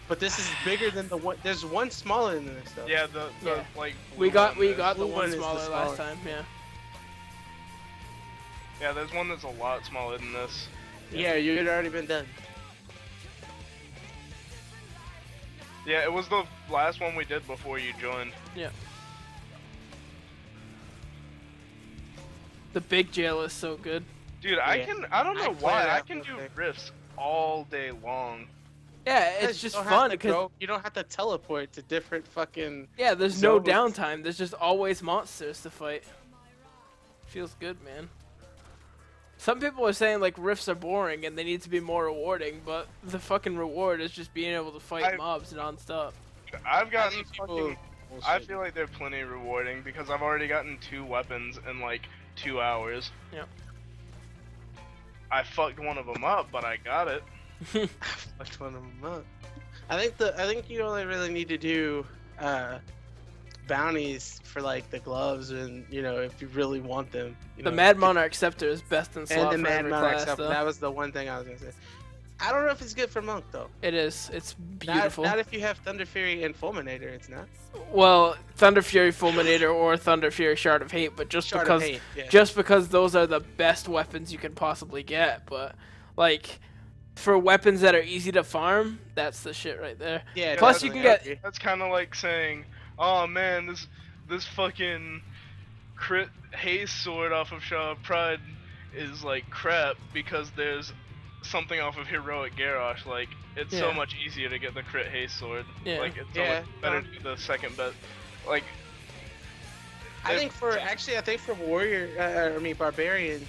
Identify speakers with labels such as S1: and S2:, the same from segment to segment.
S1: But this is bigger than the one. There's one smaller than this though.
S2: Yeah, the
S3: Yeah.
S2: like
S3: We
S2: blue
S3: got
S2: one is-
S3: the
S1: Blue
S3: one
S1: one is the
S3: smaller last
S1: smaller.
S3: time. Yeah.
S2: Yeah, there's one that's a lot smaller than this.
S1: Yeah, you had already been done.
S2: Yeah, it was the last one we did before you joined.
S3: Yeah. The big jail is so good.
S2: Dude,
S1: Yeah.
S2: I don't
S1: I
S2: know
S1: play
S2: why, I
S1: that
S2: can
S1: real
S2: do
S1: quick.
S2: rifts all day long.
S3: Yeah,
S1: You
S3: it's just
S1: don't have
S3: fun
S1: to
S3: because
S1: go- you don't have to teleport to different fucking.
S3: yeah, there's no
S1: zones.
S3: downtime. There's just always monsters to fight. Feels good, man. Some people are saying like rifts are boring and they need to be more rewarding, but the fucking reward is just being able to fight mobs nonstop.
S2: I've
S1: I
S2: gotten
S1: think people
S2: fucking... I
S1: bullshit.
S2: feel like they're plenty rewarding because I've already gotten 2 weapons in like 2 hours.
S3: Yep.
S2: I fucked one of them up, but I got it.
S1: Fucked one of them up. I think you only really need to do bounties for like the gloves and if you really want them.
S3: The Mad Monarch Scepter is best in
S1: and
S3: slot
S1: the
S3: for
S1: Mad
S3: every
S1: Monarch
S3: class,
S1: stuff.
S3: though.
S1: That was the one thing I was gonna say. I don't know if it's good for Monk though.
S3: It is. It's beautiful.
S1: Not if you have Thunder Fury and Fulminator. It's not.
S3: Well, Thunder Fury Fulminator or Thunder Fury Shard of Hate, but just
S1: Shard of
S3: because
S1: Hate, yeah.
S3: just because those are the best weapons you can possibly get, but like for weapons that are easy to farm, that's the shit right there.
S1: Yeah.
S3: Plus
S1: definitely,
S3: you can
S1: I
S3: get-
S1: agree.
S2: That's kind of like saying, "Oh man, this fucking crit haste sword off of Shaw of Pride is like crap because there's something off of Heroic Garrosh. Like it's so
S3: Yeah.
S2: much easier to get the crit haste sword.
S3: Yeah.
S2: Like it's so
S1: Yeah.
S2: much better to do the second best. Like
S1: I think for Barbarian,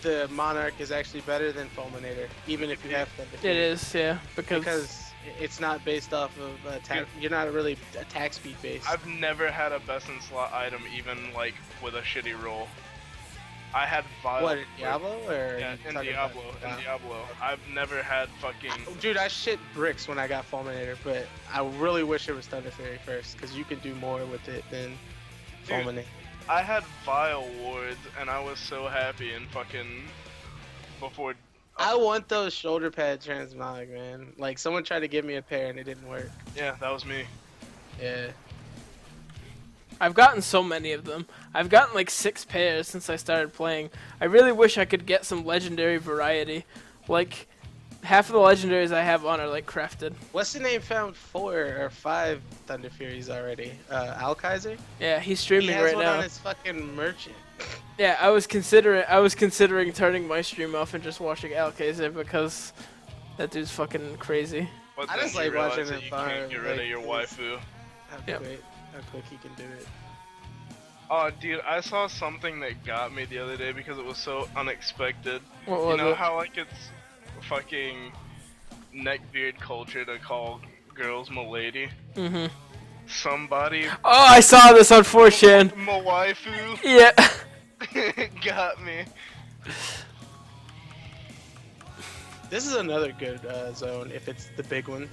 S1: the Monarch is actually better than Fulminator, even if you have Thunder
S3: It
S1: Fury.
S3: is, yeah,
S1: Because it's not based off of attack. You're not really attack speed based.
S2: I've never had a best in slot item even like with a shitty roll. I had Vile.
S1: What, in Diablo or
S2: Yeah,
S1: you
S2: in
S1: talking
S2: Diablo.
S1: about-
S2: In Diablo. I've never had fucking.
S1: Dude, I shit bricks when I got Fulminator, but I really wish it was Thunder Fury first, because you can do more with it than
S2: Dude.
S1: Fulminator.
S2: I had Vile wards and I was so happy and fucking before.
S1: I want those shoulder pad transmog, man. Like, someone tried to give me a pair and it didn't work.
S2: Yeah, that was me.
S1: Yeah.
S3: I've gotten so many of them. I've gotten like 6 pairs since I started playing. I really wish I could get some legendary variety. Like, half of the legendaries I have on are like crafted.
S1: What's the name found 4 or 5 Thunder Furies already? Alkaiser?
S3: Yeah, he's
S1: He
S3: streaming
S1: has
S3: right
S1: one
S3: now.
S1: on his fucking merchant.
S3: Yeah, I was considering turning my stream off and just watching Alkazer because that dude's fucking crazy.
S2: But
S1: I
S2: then
S1: just
S2: you
S1: like
S2: realize
S1: watching
S2: that
S1: it
S2: you
S1: farm,
S2: can't get rid of
S1: like,
S2: your
S1: it's-
S2: waifu.
S1: How
S3: Yep.
S1: quick he can do it.
S2: Oh, dude, I saw something that got me the other day because it was so unexpected.
S3: What
S2: You
S3: was
S2: know
S3: it?
S2: how like it's fucking neckbeard culture to call girls m'lady?
S3: Mhm.
S2: Somebody,
S3: Oh, I saw this on 4chan.
S2: m'waifu,
S3: Yeah.
S2: got me.
S1: This is another good zone if it's the big one.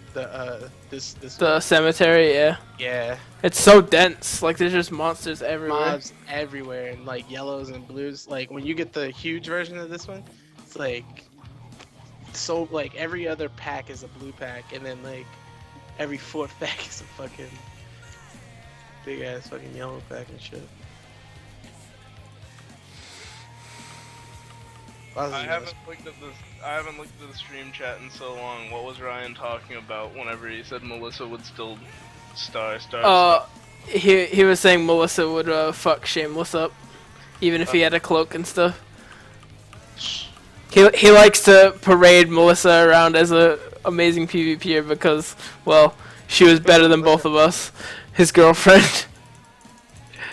S1: This
S3: The cemetery, yeah.
S1: yeah.
S3: It's so dense. Like there's just monsters everywhere.
S1: Mobs everywhere and like yellows and blues. Like when you get the huge version of this one, it's like so like every other pack is a blue pack, and then like every fourth pack is a fucking big ass fucking yellow pack and shit.
S2: I haven't looked at the stream chat in so long. What was Ryan talking about whenever he said Melissa would still star?
S3: He was saying Melissa would fuck Shameless up, even if he had a cloak and stuff. He likes to parade Melissa around as a amazing PvPer because, well, she was better than both of us, his girlfriend.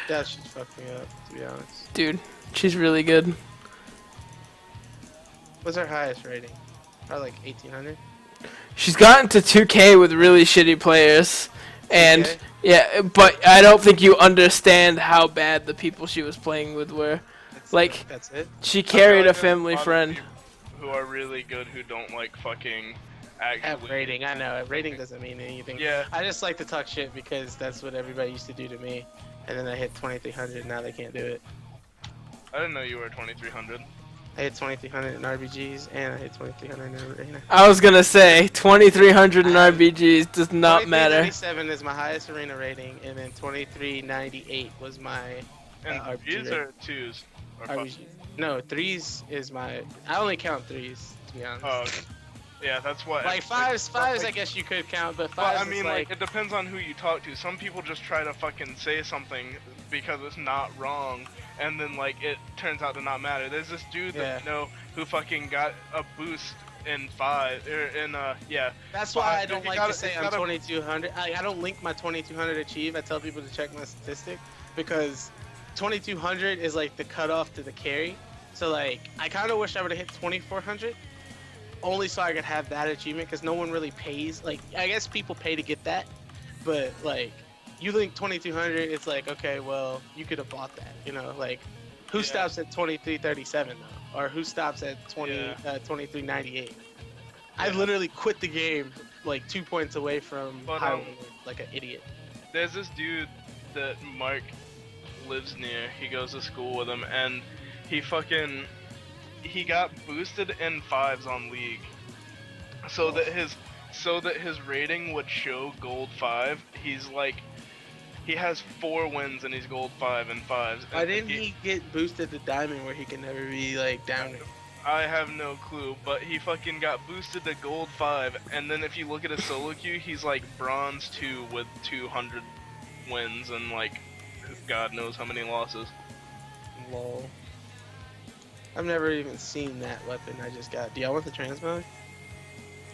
S1: That shit fucked me up, to be honest.
S3: Dude, she's really good.
S1: What's our highest rating? Probably like 1800.
S3: She's gotten to 2K with really shitty players, and
S1: 2K?
S3: yeah, but I don't think you understand how bad the people she was playing with were. Like,
S1: That's it.
S3: she carried a
S2: there's
S3: family
S2: lot of
S3: friend.
S2: people who are really good who don't like fucking
S1: Have
S2: actually.
S1: rating. I know rating doesn't mean anything.
S2: Yeah.
S1: I just like to talk shit because that's what everybody used to do to me, and then I hit 2300. Now they can't do it.
S2: I didn't know you were 2300.
S1: I hit 2300 in RBGs, and I hit 2300 in arena.
S3: I was gonna say 2300 in
S1: I have-
S3: RBGs does not matter.
S1: 2337 is my highest arena rating, and then 2398 was my
S2: And
S1: RBG
S2: threes
S1: rating.
S2: or twos? Or fives?
S1: RBG. No, threes is my. I only count threes, to be honest.
S2: Oh, okay. Yeah, that's what.
S1: Like fives, I guess you could count, but
S2: Well,
S1: fives
S2: I mean,
S1: is
S2: like, it depends on who you talk to. Some people just try to fucking say something because it's not wrong, and then, like, it turns out to not matter. There's this dude that
S1: Yeah.
S2: I know who fucking got a boost in yeah.
S1: That's why I
S2: Five.
S1: don't
S2: You
S1: like
S2: gotta-
S1: to say
S2: you
S1: I'm
S2: gotta-
S1: 2200. I don't link my 2200 achieve. I tell people to check my statistic because 2200 is like the cutoff to the carry. So like, I kind of wish I would have hit 2400, only so I could have that achievement because no one really pays. Like, I guess people pay to get that, but like, you link 2200, it's like, okay, well, you could have bought that, you know, like, who
S2: Yeah.
S1: stops at 2337 though, or who stops at 2398? I
S2: Yeah.
S1: literally quit the game like 2 points away from
S2: But,
S1: Highland, like an idiot.
S2: There's this dude that Mark lives near. He goes to school with him, and he got boosted in fives on League, so that his rating would show gold 5. He's like, he has 4 wins and he's gold 5 in fives.
S1: Why
S2: And
S1: didn't he get boosted to diamond where he can never be like down?
S2: I have no clue, but he fucking got boosted to gold 5, and then if you look at his solo queue, he's like bronze 2 with 200 wins and like God knows how many losses.
S1: Lol. I've never even seen that weapon I just got. Do y'all want the transmog?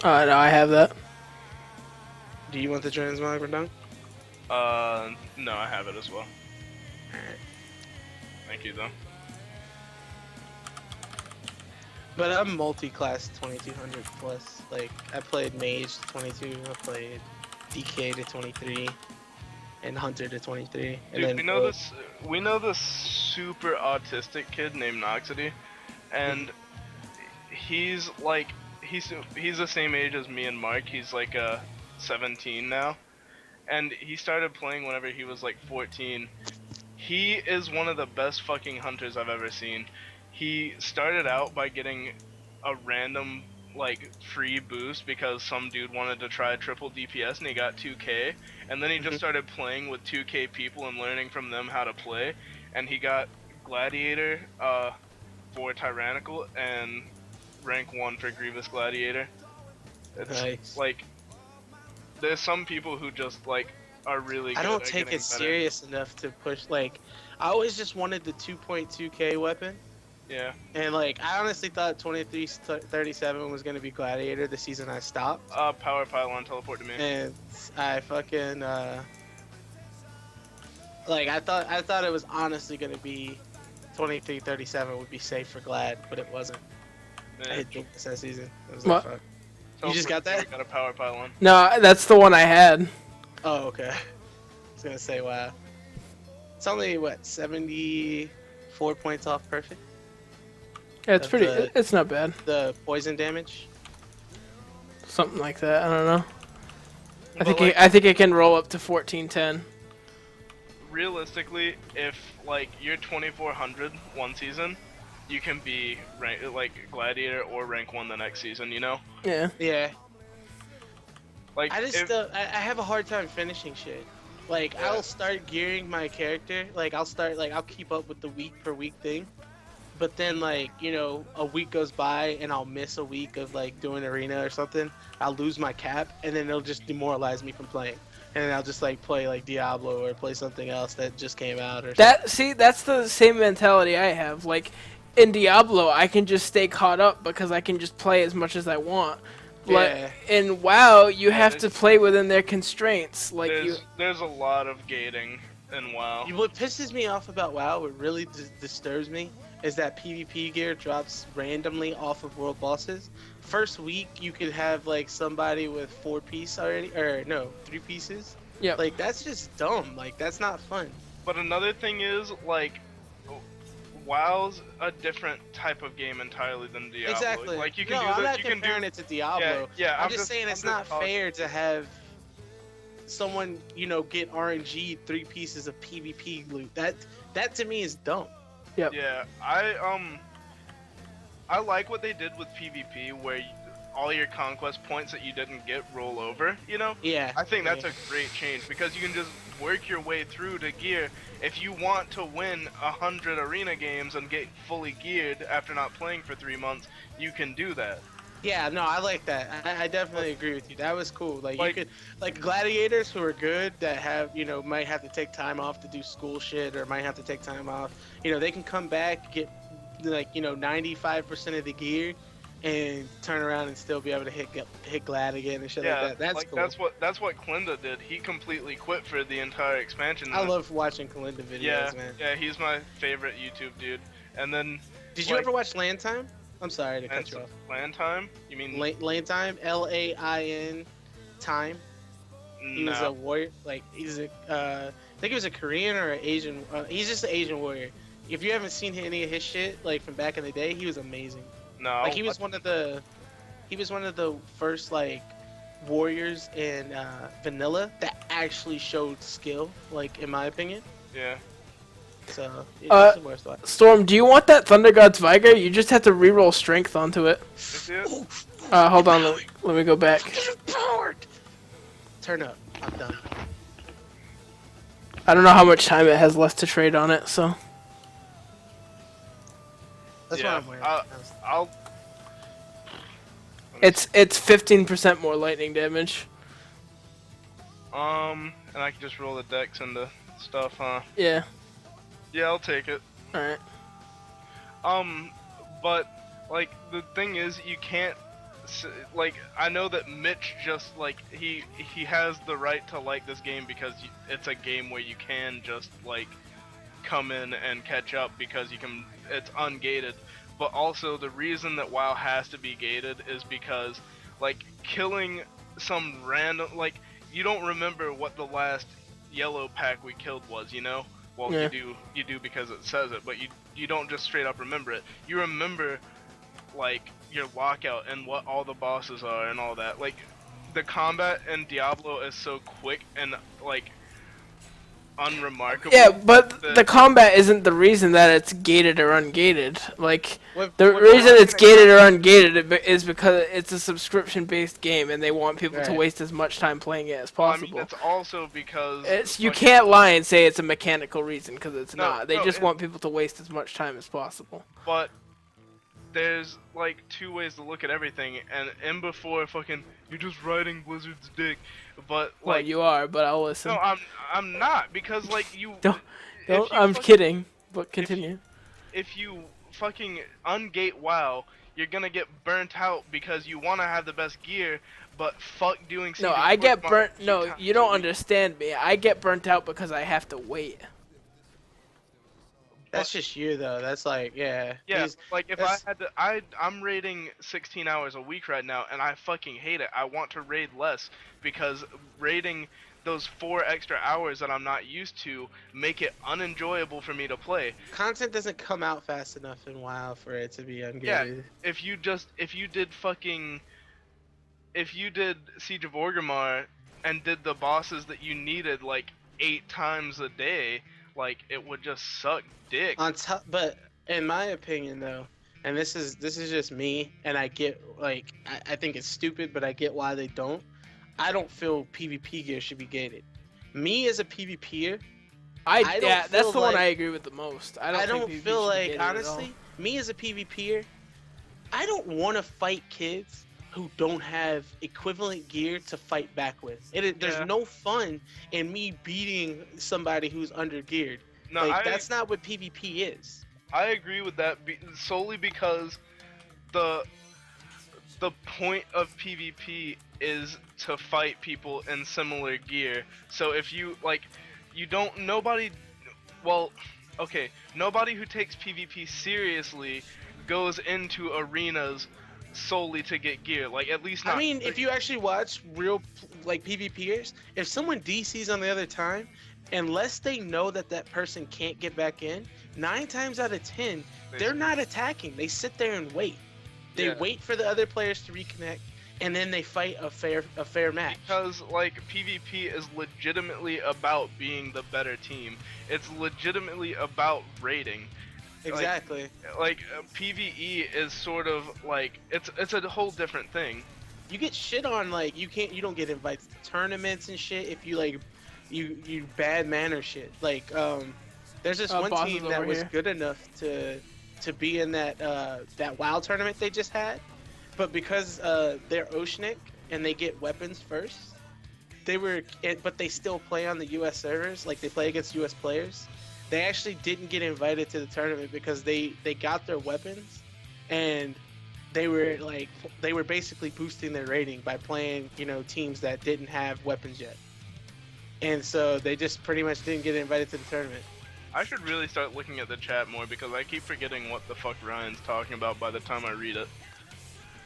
S3: No, I have that.
S1: Do you want the transmog or dunk?
S2: No, I have it as well.
S1: Alright.
S2: Thank you though.
S1: But I'm multi-class 2200 plus. Like, I played mage to 22, I played DK to 23, and hunter to 23. And
S2: Dude,
S1: then
S2: we know this super autistic kid named Noxity, and he's like, he's the same age as me and Mark. He's like 17 now, and he started playing whenever he was like 14. He is one of the best fucking hunters I've ever seen. He started out by getting a random like free boost because some dude wanted to try triple DPS and he got 2k, and then he just started playing with 2k people and learning from them how to play, and he got Gladiator for Tyrannical and rank 1 for Grievous Gladiator. It's
S1: Nice.
S2: like, there's some people who just like are really good
S1: I don't
S2: at
S1: take
S2: getting
S1: it
S2: better.
S1: serious enough to push. Like, I always just wanted the 2.2k weapon.
S2: Yeah.
S1: And like, I honestly thought 2337 was gonna be Gladiator the season I stopped,
S2: Power Pylon teleport to me.
S1: and I fucking like I thought it was honestly gonna be 2337 would be safe for Glad, but it wasn't. I
S2: Yeah.
S1: hit Jinx that season. I was
S3: What?
S1: like, fuck. You just got that?
S2: I got a Power Pylon.
S3: No, that's the one I had.
S1: Oh, okay. I was gonna say, wow. It's only what 74 points off perfect.
S3: Yeah, it's
S1: Of
S3: pretty.
S1: the-
S3: It's not bad.
S1: The poison damage.
S3: Something like that. I don't know. I
S2: But,
S3: think
S2: like,
S3: I think it can roll up to 1410.
S2: realistically, if like you're 2400 one season, you can be like Gladiator or rank 1 the next season. You know,
S3: Yeah.
S1: Yeah.
S2: like
S1: I just
S2: if-
S1: I have a hard time finishing shit. Like,
S2: Yeah.
S1: I'll start gearing my character. Like, I'll keep up with the week per week thing. But then, like, you know, a week goes by and I'll miss a week of like doing arena or something. I'll lose my cap, and then it'll just demoralize me from playing. And then I'll just like play like Diablo or play something else that just came out or
S3: That's the same mentality I have. Like in Diablo, I can just stay caught up because I can just play as much as I want. But
S1: Yeah.
S3: in WoW, you have to
S2: it's-
S3: play within their constraints. Like
S2: there's a lot of gating in WoW.
S1: What pisses me off about WoW, what really disturbs me, is that PvP gear drops randomly off of world bosses. First week, you could have like somebody with 4 piece already, or no, 3 pieces.
S3: Yep.
S1: Like, that's just dumb. Like, that's not fun.
S2: But another thing is like, WoW's a different type of game entirely than Diablo.
S1: Exactly.
S2: Like you can
S1: no,
S2: do
S1: I'm
S2: that.
S1: not
S2: You can do.
S1: comparing it to Diablo.
S2: Yeah.
S1: I'm just saying it's not
S2: talking-
S1: fair to have someone, you know, get RNG 3 pieces of PvP loot. That to me is dumb.
S2: Yeah, I like what they did with PvP, where all your conquest points that you didn't get roll over. You know,
S1: Yeah.
S2: I think that's
S1: yeah.
S2: a great change because you can just work your way through to gear. If you want to win 100 arena games and get fully geared after not playing for 3 months, you can do that.
S1: Yeah, no, I like that. I definitely agree with you. That was cool. Like, you
S2: Like-
S1: could, like gladiators who are good that have, might have to take time off to do school shit or might have to take time off. They can come back, get like 95% of the gear, and turn around and still be able to hit glad again and shit
S2: Yeah,
S1: like that. That's
S2: like
S1: cool.
S2: that's what Klinda did. He completely quit for the entire expansion.
S1: I love watching Kalinda videos,
S2: yeah,
S1: man.
S2: yeah, he's my favorite YouTube dude. And then
S1: Did you
S2: like,
S1: ever watch Land Time? I'm sorry to cut you off.
S2: Land Time? You mean
S1: Lane Time, LAIN Time. He was a
S2: no?
S1: warrior. Like he's a, I think he was a Korean or an Asian. He's just an Asian warrior. If you haven't seen any of his shit, like from back in the day, he was amazing.
S2: No.
S1: Like he was one of the first like warriors in vanilla that actually showed skill. Like in my opinion.
S2: Yeah.
S1: So yeah, some more stuff.
S3: Storm, do you want that Thunder God's Vigor? You just have to reroll strength onto it.
S2: Is it?
S3: Hold on, let me go back.
S1: Turn up. I'm done.
S3: I don't know how much time it has left to trade on it, so.
S1: That's
S2: Yeah,
S1: what I'm wearing.
S2: I'll.
S3: It's 15% more lightning damage.
S2: And I can just roll the dex into stuff, huh?
S3: Yeah.
S2: Yeah, I'll take it.
S3: Alright.
S2: But like the thing is, you can't. Like I know that Mitch just like he has the right to like this game because it's a game where you can just like come in and catch up because you can. It's ungated. But also the reason that WoW has to be gated is because like killing some random like you don't remember what the last yellow pack we killed was, you know? Well,
S3: Yeah.
S2: you do because it says it, but you don't just straight up remember it. You remember like your lockout and what all the bosses are and all that. Like the combat in Diablo is so quick and like unremarkable.
S3: Yeah, but
S2: that-
S3: the combat isn't the reason that it's gated or ungated. Like,
S1: What-
S3: the
S1: what-
S3: reason it's gated or ungated is because it's a subscription-based game, and they want people to
S1: Right.
S3: waste as much time playing it as
S2: Well, I
S3: possible.
S2: mean, it's also because
S3: You
S2: fucking-
S3: can't lie and say it's a mechanical reason, because it's
S2: No,
S3: not. They
S2: no,
S3: just
S2: it-
S3: want people to waste as much time as possible.
S2: But there's like two ways to look at everything, and in before fucking you're just riding Blizzard's dick, but
S3: Well,
S2: like
S3: you are, but I'll listen.
S2: no, I'm not because like you.
S3: Don't-
S2: if
S3: Don't,
S2: you
S3: I'm
S2: fucking-
S3: kidding, but continue.
S2: If you fucking ungate WoW, you're gonna get burnt out because you want to have the best gear, but fuck doing.
S3: No,
S2: Siege of
S3: I get
S2: Orgrimmar
S3: burnt.
S2: 2
S3: No,
S2: times
S3: you
S2: a
S3: don't
S2: week.
S3: understand me. I get burnt out because I have to wait.
S1: That's just you though. That's like yeah.
S2: Yeah,
S1: He's-
S2: like if
S1: that's-
S2: I had to, I'm raiding 16 hours a week right now, and I fucking hate it. I want to raid less because raiding those 4 extra hours that I'm not used to make it unenjoyable for me to play.
S1: content doesn't come out fast enough in WoW for it to be ungated.
S2: If you did Siege of Orgrimmar and did the bosses that you needed like 8 times a day, like it would just suck dick.
S1: On top, but in my opinion though, and this is just me, and I get like I think it's stupid, but I get why they don't. I don't feel PvP gear should be gated. Me as a PvPer, I don't
S3: Yeah, that's
S1: feel
S3: the one
S1: like-
S3: I agree with the most. I don't, think PvP
S1: feel
S3: should be
S1: like
S3: gated at all.
S1: honestly, me as a PvPer, I don't want to fight kids who don't have equivalent gear to fight back with. There's
S2: Yeah.
S1: no fun in me beating somebody who's under geared.
S2: No,
S1: Like that's not what PvP is.
S2: I agree with that solely because the point of PvP is to fight people in similar gear. So if you like, nobody who takes PvP seriously goes into arenas solely to get gear. Like at least not.
S1: I mean, if you actually watch real like PvPers, if someone DCs on the other time, unless they know that that person can't get back in, 9 times out of 10, they're not attacking. They sit there and wait. They
S2: Yeah.
S1: wait for the other players to reconnect, and then they fight a fair match.
S2: Because like PvP is legitimately about being the better team. It's legitimately about raiding.
S1: Exactly.
S2: PvE is sort of like it's a whole different thing.
S1: You get shit on, like, you don't get invited to tournaments and shit if you like you bad manner shit. Like there's this one
S3: Boss is
S1: team that
S3: over
S1: was
S3: here.
S1: good enough to be in that that WoW tournament they just had, but because they're Oceanic and they get weapons first, but they still play on the US servers, like they play against US players. They actually didn't get invited to the tournament because they got their weapons, and they were basically boosting their rating by playing, you know, teams that didn't have weapons yet. And so they just pretty much didn't get invited to the tournament.
S2: I should really start looking at the chat more because I keep forgetting what the fuck Ryan's talking about by the time I read it.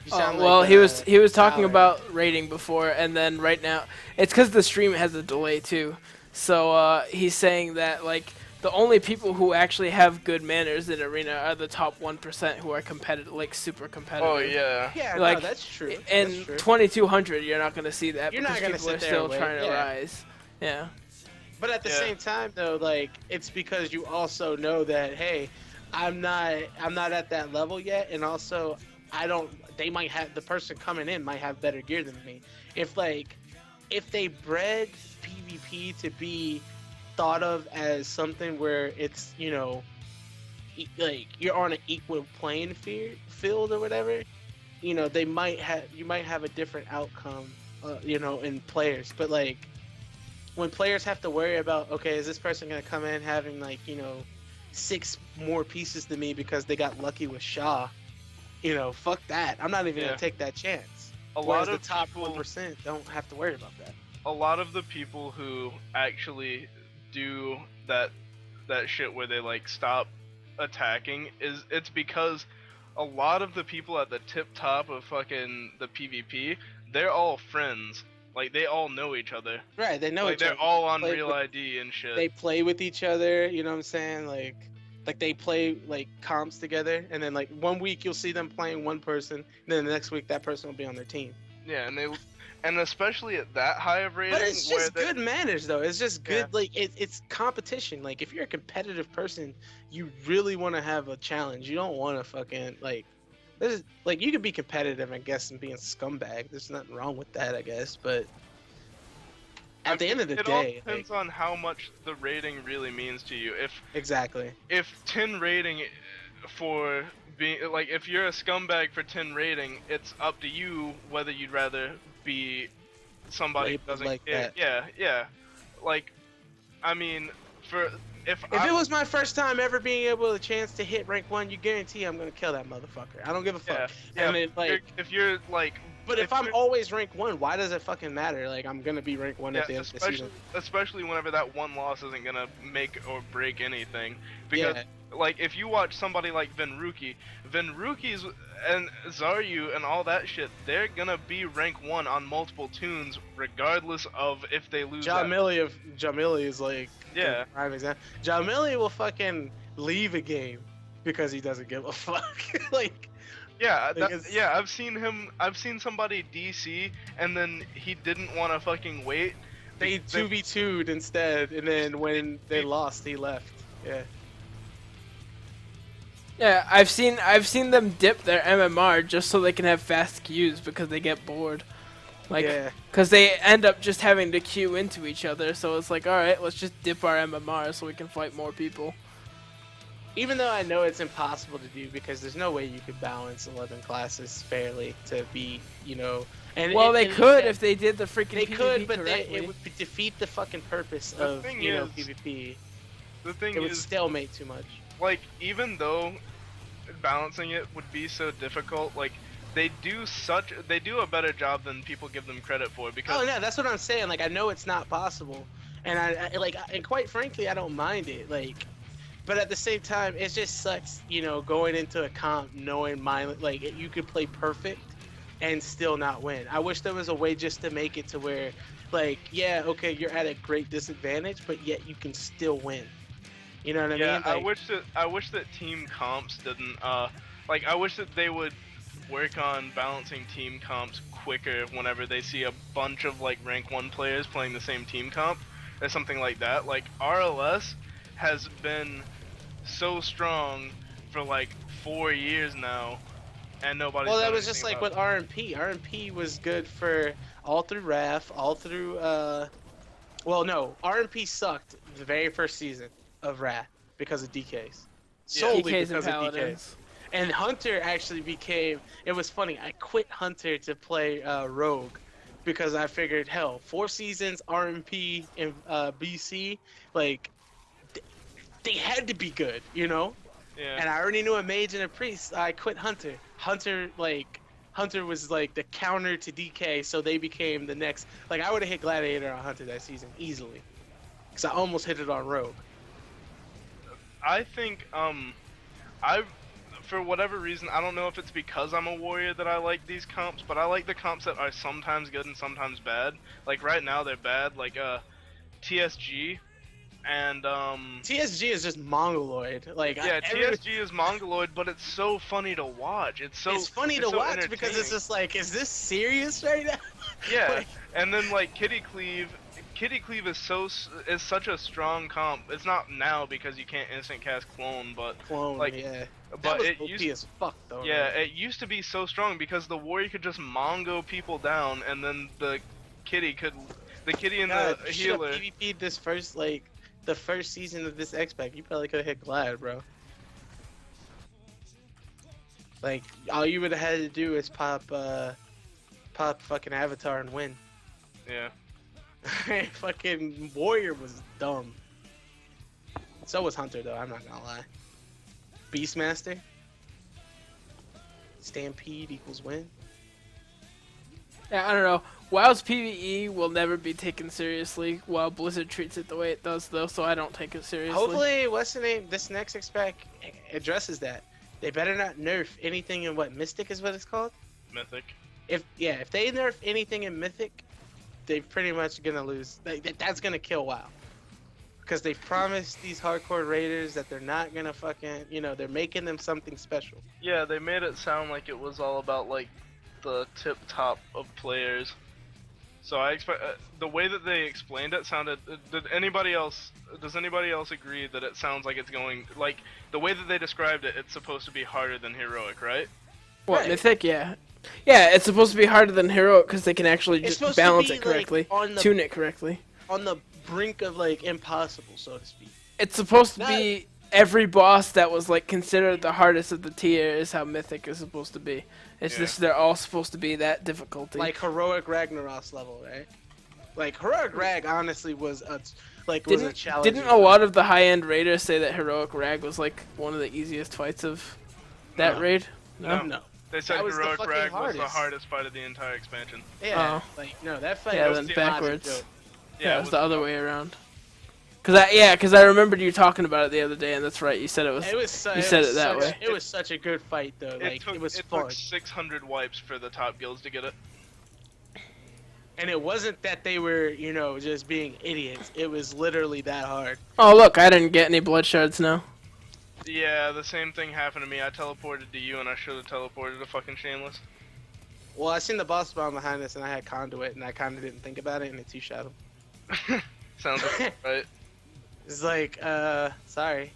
S1: You sound like,
S3: Well, he was talking
S1: Tyler.
S3: about rating before, and then right now it's because the stream has a delay too. So he's saying that like the only people who actually have good manners in arena are the top 1% who are competitive, like super competitive.
S2: Oh yeah.
S1: Yeah,
S3: like,
S1: no, that's true.
S3: In
S1: That's true.
S3: 2200, you're not gonna see that
S1: You're
S3: because
S1: not gonna
S3: people are
S1: sit there
S3: still
S1: and wait,
S3: trying to
S1: yeah.
S3: rise. Yeah.
S1: But at the
S2: Yeah.
S1: same time, though, like, it's because you also know that, hey, I'm not at that level yet, and also they might have, the person coming in might have better gear than me. If they bred PvP to be thought of as something where it's, you know, like you're on an equal playing field or whatever, you know, you might have a different outcome, you know, in players. But like, when players have to worry about, okay, is this person gonna come in having like, you know, 6 more pieces than me because they got lucky with Shaw? You know, fuck that. I'm not even
S2: Yeah.
S1: gonna take that chance.
S2: A
S1: Whereas
S2: lot of
S1: the top
S2: people,
S1: 1% don't have to worry about that.
S2: a lot of the people who actually do that shit where they like stop attacking it's because a lot of the people at the tip top of fucking the PvP, they're all friends. Like they all know each other.
S1: Right? They know
S2: Like
S1: each
S2: they're
S1: other.
S2: all on
S1: Play
S2: Real
S1: with-
S2: ID and shit.
S1: They play with each other. You know what I'm saying? Like they play like comps together, and then like one week you'll see them playing one person, and then the next week that person will be on their team.
S2: Yeah, and especially at that high of rating
S1: But it's
S2: where
S1: just good manners, though. It's just good,
S2: Yeah.
S1: like it's competition. Like if you're a competitive person, you really want to have a challenge. You don't want to fucking like. There's like you could be competitive, I guess, and be a scumbag. There's nothing wrong with that, I guess. But at the end of the
S2: it all
S1: day,
S2: depends on how much the rating really means to you.
S1: exactly.
S2: If 10 rating for being like, if you're a scumbag for 10 rating, it's up to you whether you'd rather be somebody who
S1: Labeled
S2: doesn't
S1: like
S2: care.
S1: that.
S2: Yeah. Like, I mean, if
S1: If it was my first time ever being able a chance to hit rank 1, you guarantee I'm gonna kill that motherfucker. I don't give a fuck.
S2: yeah,
S1: And it, like,
S2: if you're like,
S1: but if I'm
S2: you're-
S1: always rank 1, why does it fucking matter? Like I'm gonna be rank 1 at the
S2: yeah,
S1: end of the season.
S2: especially whenever that one loss isn't gonna make or break anything, because
S1: Yeah.
S2: like if you watch somebody like Venruki and Zaryu and all that shit, they're gonna be rank 1 on multiple tunes regardless of if they lose.
S1: Jamili is like
S2: Yeah.
S1: the prime example. Jamili will fucking leave a game because he doesn't give a fuck. Like
S2: Yeah,
S1: Because-
S2: yeah, I've seen somebody DC and then he didn't want to fucking wait.
S1: they 2v2'd instead, and then when they lost, he left. Yeah.
S3: Yeah, I've seen them dip their MMR just so they can have fast queues because they get bored. Like,
S1: Yeah.
S3: because they end up just having to queue into each other, so it's like, alright, let's just dip our MMR so we can fight more people.
S1: Even though I know it's impossible to do because there's no way you could balance 11 classes fairly to be, you know. And
S3: Well, they
S1: and
S3: could
S1: that-
S3: if they did the freaking
S1: They
S3: PvP
S1: could, but
S3: correctly.
S1: it would defeat the fucking purpose
S2: The
S1: of,
S2: thing
S1: you know,
S2: is-
S1: PvP.
S2: The thing
S1: It would
S2: is,
S1: stalemate too much.
S2: like, even though balancing it would be so difficult, like they do a better job than people give them credit for, because
S1: Oh no, that's what I'm saying. Like I know it's not possible, and and quite frankly, I don't mind it. Like, but at the same time, it just sucks, you know, going into a comp knowing you could play perfect and still not win. I wish there was a way just to make it to where, like, yeah, okay, you're at a great disadvantage, but yet you can still win. You know what I
S2: yeah,
S1: mean? Like,
S2: I wish that team comps didn't like, I wish that they would work on balancing team comps quicker whenever they see a bunch of like rank 1 players playing the same team comp or something like that. Like RLS has been so strong for like 4 years now, and nobody's
S1: Well, that
S2: done
S1: was just
S2: anything
S1: like
S2: about
S1: with RMP. RMP was good for all through RAF, all through well, no, RMP sucked the very first season of RAF because of DKs. Solely
S3: DKs and
S1: because of DKs.
S3: Paladins.
S1: And Hunter actually became. It was funny. I quit Hunter to play Rogue because I figured, hell, 4 seasons RMP and BC, like they had to be good, you know.
S2: Yeah.
S1: And I already knew a mage and a priest. I quit Hunter. Hunter was like the counter to DK, so they became the next. Like I would have hit Gladiator on Hunter that season easily, because I almost hit it on Rogue.
S2: I think I for whatever reason, I don't know if it's because I'm a warrior that I like these comps, but I like the comps that are sometimes good and sometimes bad. Like right now they're bad, like TSG and
S1: TSG is just mongoloid. Like
S2: yeah, TSG is mongoloid, but it's so funny to watch. It's
S1: funny to
S2: so
S1: watch because it's
S2: entertaining.
S1: just like, is this serious right now?
S2: Yeah,
S1: Like,
S2: and then like Kitty Cleave is such a strong comp. It's not now because you can't instant cast clone, but
S1: clone,
S2: like,
S1: yeah. That
S2: but
S1: was
S2: it
S1: OP
S2: used
S1: as fuck though.
S2: yeah,
S1: man.
S2: it used to be so strong because the warrior could just mongo people down, and then the kitty and
S1: God,
S2: the
S1: you should have
S2: healer.
S1: PvP'd this first, like, the first season of this X-Pack. You probably could have hit Glad, bro. Like, all you would have had to do is pop fucking Avatar and win.
S2: Yeah,
S1: Fucking Warrior was dumb. So was Hunter, though, I'm not gonna lie. Beastmaster. Stampede equals win.
S3: Yeah, I don't know. WoW's PvE will never be taken seriously, while Blizzard treats it the way it does, though, so I don't take it seriously.
S1: Hopefully, what's the name? This next X-Pack addresses that. They better not nerf anything in what Mystic is what it's called.
S2: Mythic.
S1: If they nerf anything in Mythic, they're pretty much gonna lose. That's gonna kill WoW. Because they promised these hardcore raiders that they're not gonna fucking, they're making them something special.
S2: Yeah, they made it sound like it was all about like the tip top of players. So I expect the way that they explained it sounded. Does anybody else agree that it sounds like it's going like the way that they described it? It's supposed to be harder than heroic, right?
S3: What,
S1: Right.
S3: Mythic? Yeah. Yeah, it's supposed to be harder than Heroic because they can actually
S1: It's
S3: just
S1: supposed to
S3: balance
S1: be,
S3: it correctly,
S1: like, on the-
S3: tune it correctly.
S1: On the brink of like impossible, so to speak.
S3: It's supposed to
S1: Not-
S3: be every boss that was like considered the hardest of the tier is how Mythic is supposed to be. It's
S2: Yeah.
S3: just they're all supposed to be that difficulty.
S1: Like heroic Ragnaros level, right? Like heroic Rag honestly was a challenge.
S3: Didn't a lot of the high-end raiders say that Heroic Rag was like one of the easiest fights of that
S1: No.
S3: raid?
S1: No.
S2: They said
S1: That was the
S2: heroic
S1: fucking
S2: rag was the
S1: hardest.
S2: hardest fight of the entire expansion.
S1: Yeah.
S3: Oh.
S1: Like no, that fight
S3: Yeah,
S1: was
S3: then
S1: not a
S3: backwards.
S1: joke.
S3: Yeah,
S2: it
S3: it was the other way around. Cause I remembered you talking about it the other day, and that's right. You said it was.
S1: It was
S3: You said it that
S1: such,
S3: way.
S1: It was such a good fight though. Like it was fun.
S2: took 600 wipes for the top guilds to get it.
S1: And it wasn't that they were, just being idiots. It was literally that hard.
S3: Oh look, I didn't get any blood shards now.
S2: Yeah, the same thing happened to me. I teleported to you, and I should have teleported to fucking Shameless.
S1: Well, I seen the boss spawn behind us, and I had conduit, and I kind of didn't think about it, and it two-shot him.
S2: Sounds like right.
S1: It's like, sorry.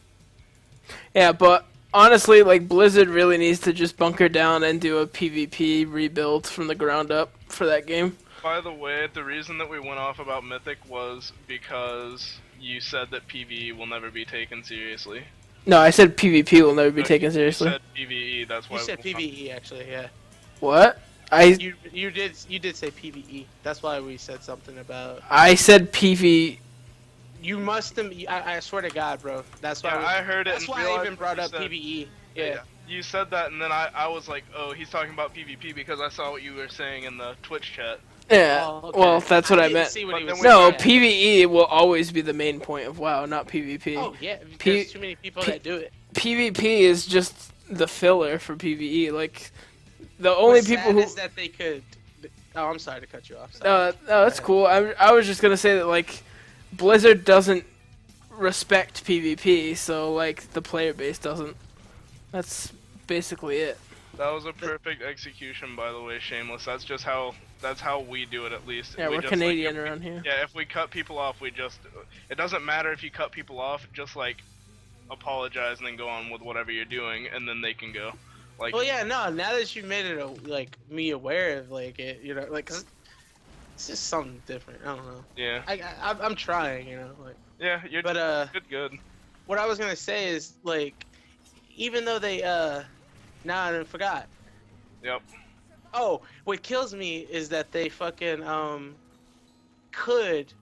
S3: Yeah, but honestly, like Blizzard really needs to just bunker down and do a PvP rebuild from the ground up for that game.
S2: By the way, the reason that we went off about Mythic was because you said that PvE will never be taken seriously.
S3: No, I said PvP will never be
S2: No,
S3: taken
S2: You
S3: seriously.
S2: said PvE, that's why
S1: You said
S2: we went off.
S1: PVE actually, yeah.
S3: What?
S1: You did say PVE. That's why we said something about.
S3: I said PV.
S1: You must have. I swear to God, bro. That's why.
S2: Yeah, I heard it.
S1: That's
S2: and
S1: why I
S2: realized
S1: even
S2: what
S1: brought
S2: you
S1: up
S2: said.
S1: PVE. Yeah.
S2: You said that, and then I was like, oh, he's talking about PvP because I saw what you were saying in the Twitch chat.
S3: Yeah.
S1: Oh, okay.
S3: Well, that's what I
S1: didn't
S3: meant.
S1: See what
S2: But
S1: he
S2: then
S1: was
S2: we-
S3: No,
S1: saying.
S3: PvE will always be the main point of WoW, not PvP.
S1: Oh yeah, because
S3: P-
S1: there's too many people that do it.
S3: PvP is just the filler for PvE. Like the only
S1: What's
S3: people
S1: sad
S3: who.
S1: is that they could. Oh, I'm sorry to cut you off. Sorry.
S3: No, that's cool. I was just gonna say that like Blizzard doesn't respect PvP, so like the player base doesn't. That's basically it.
S2: That was a perfect execution, by the way, Shameless. That's how we do it, at least.
S3: Yeah,
S2: We
S3: we're
S2: just,
S3: Canadian
S2: like,
S3: around here.
S2: Yeah, if we cut people off, it doesn't matter if you cut people off, just like apologize and then go on with whatever you're doing, and then they can go. Like,
S1: Well, yeah, no. Now that you made it like me aware of like it, you know, like 'cause it's just something different. I don't know.
S2: yeah,
S1: I'm trying, you know, like.
S2: yeah, you're
S1: But
S2: good.
S1: what I was gonna say is like, even though they now I forgot.
S2: Yep.
S1: Oh, what kills me is that they fucking could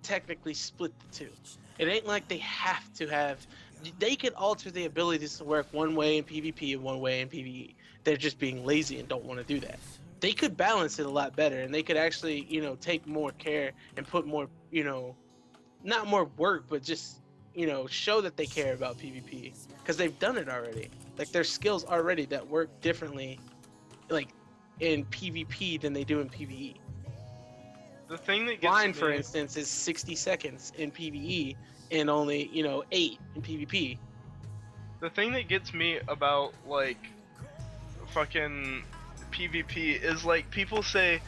S1: technically split the two. It ain't like they have to have. They could alter the abilities to work one way in PvP and one way in PvE. They're just being lazy and don't want to do that. They could balance it a lot better, and they could actually, you know, take more care and put more, you know, not more work, but just, you know, show that they care about PvP because they've done it already. Like there's skills already that work differently, like in PvP than they do in PvE.
S2: The thing that gets
S1: Blind,
S2: me,
S1: for instance, is 60 seconds in PvE and only, you know, 8 in PvP.
S2: the thing that gets me about like fucking PvP is like people say,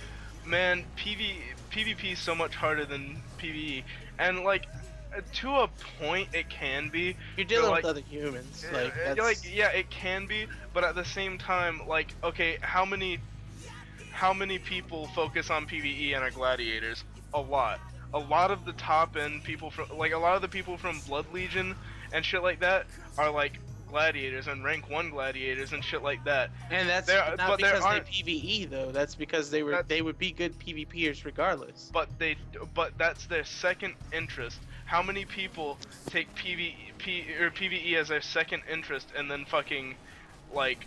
S2: man, PvP is so much harder than PvE, and like to a point it can be.
S1: You're dealing
S2: like,
S1: with other humans. Like, that's...
S2: yeah, it can be, but at the same time, like, okay, how many people focus on PvE and are gladiators? A lot. A lot of the top end people from, like, a lot of the people from Blood Legion and shit like that are like gladiators and rank 1 gladiators and shit like that.
S1: And that's
S2: There-
S1: not
S2: but there
S1: because they
S2: aren't-
S1: PvE though. That's because they would be good PvPers regardless.
S2: But that's their second interest. How many people take PvE as their second interest and then fucking like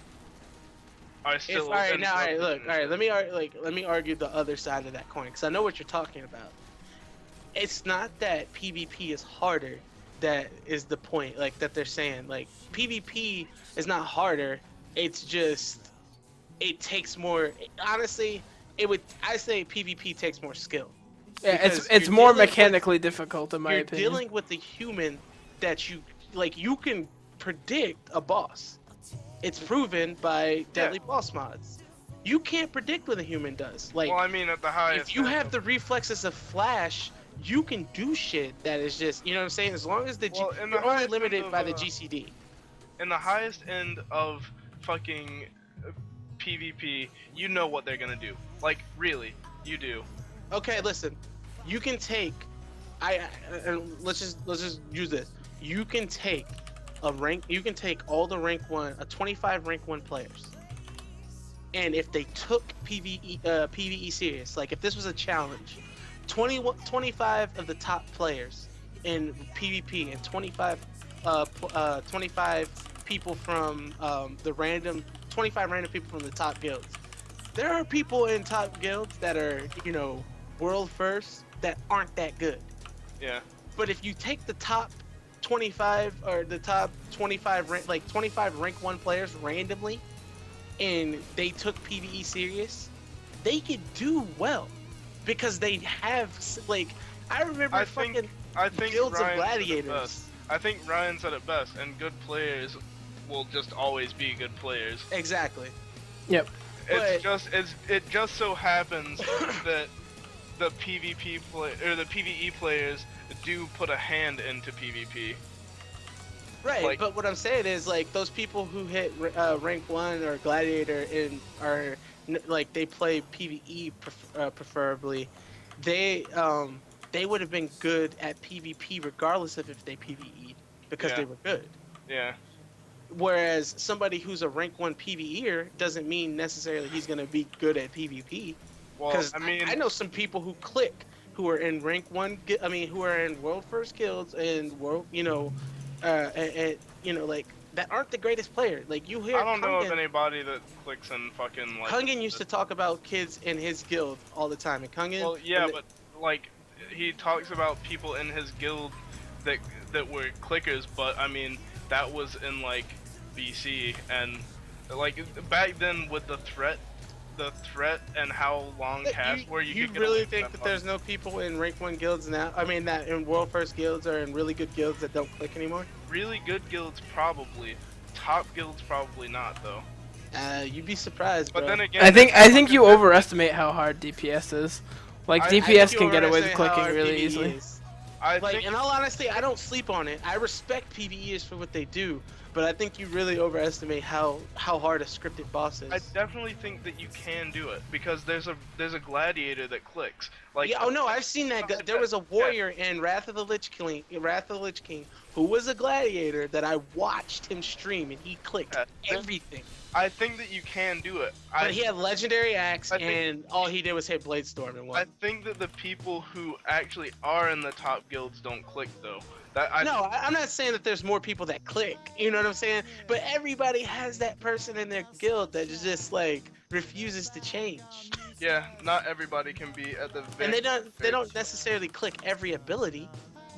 S2: are still
S1: All right,
S2: in
S1: now, all right,
S2: Blood
S1: look,
S2: Legion
S1: all
S2: and
S1: right.
S2: shit?
S1: Let me argue the other side of that coin because I know what you're talking about. It's not that PvP is harder. That is the point. Like that they're saying. Like PvP is not harder. It's just it takes more. Honestly, I say PvP takes more skill.
S3: Yeah,
S1: Because
S3: it's
S1: you're
S3: more
S1: dealing with-
S3: mechanically difficult in my
S1: You're
S3: opinion.
S1: dealing with the human that you like. You can predict a boss. It's proven by deadly boss mods. You can't predict what a human does. Like,
S2: Well, I mean, at the highest.
S1: if you
S2: end
S1: have
S2: of-
S1: the reflexes of Flash, you can do shit that is just, you know what I'm saying? As long as
S2: Well, in the
S1: you're only
S2: highest
S1: limited
S2: end of,
S1: by the GCD.
S2: in the highest end of fucking PvP, you know what they're gonna do. Like, really, you do.
S1: Okay, listen. You can take, let's just use this. You can take you can take all the rank 25 rank 1 players. And if they took PvE serious, like if this was a challenge, 25 of the top players in PvP and 25 people from the 25 random people from the top guilds. There are people in top guilds that are, you know, world first that aren't that good.
S2: Yeah.
S1: But if you take the top 25 or the top 25 rank 1 players randomly and they took PvE serious, they could do well because they have like I remember
S2: I think
S1: guilds of
S2: Ryan said it
S1: gladiators.
S2: best. I think Ryan said it best, and good players will just always be good players.
S1: Exactly.
S3: Yep.
S2: It just so happens that the PvE players do put a hand into PvP.
S1: Right,
S2: Like-
S1: but what I'm saying is like those people who hit rank 1 or gladiator and are like they play PvE preferably, they would have been good at PvP regardless of if they PvE'd because
S2: Yeah.
S1: they were good.
S2: Yeah.
S1: Whereas somebody who's a rank 1 PvEer doesn't mean necessarily he's gonna be good at PvP.
S2: Well,
S1: Because
S2: I mean,
S1: I know some people who click who are in rank 1. Who are in world first guilds and world, you know, and you know, like that aren't the greatest player. Like you hear.
S2: I don't know of
S1: Kungan-
S2: anybody that clicks in fucking like.
S1: Kungan used to talk about kids in his guild all the time, and Kungan.
S2: Well, yeah, but like he talks about people in his guild that were clickers, but I mean that was in like BC and like back then with the threat and how long casts were, you could get
S1: really
S2: away with
S1: think that there's no people in rank 1 guilds now? I mean, that in world first guilds or in really good guilds that don't click anymore?
S2: really good guilds probably, top guilds probably not though.
S1: You'd be surprised,
S2: But
S1: bro.
S2: then again,
S3: I think you overestimate how hard DPS is. Like
S1: I think
S3: DPS
S1: you
S3: can get away with
S1: overestimate how
S3: clicking
S1: hard
S3: really
S1: PvE
S3: easily.
S1: is.
S2: I
S1: Like,
S2: think
S1: in all honesty, I don't sleep on it. I respect PvEers for what they do, but I think you really overestimate how hard a scripted boss is.
S2: I definitely think that you can do it because there's a gladiator that clicks. Like,
S1: Yeah, oh no, I've seen that. There was a warrior in Wrath of the Lich King, who was a gladiator that I watched him stream, and he clicked everything.
S2: I think that you can do it.
S1: But he had legendary axe,
S2: I think-
S1: and all he did was hit Bladestorm and
S2: I
S1: won.
S2: think that the people who actually are in the top guilds don't click though.
S1: I'm not saying that there's more people that click. You know what I'm saying? But everybody has that person in their guild that is just like refuses to change.
S2: Yeah, not everybody can be at the.
S1: And they don't necessarily click every ability,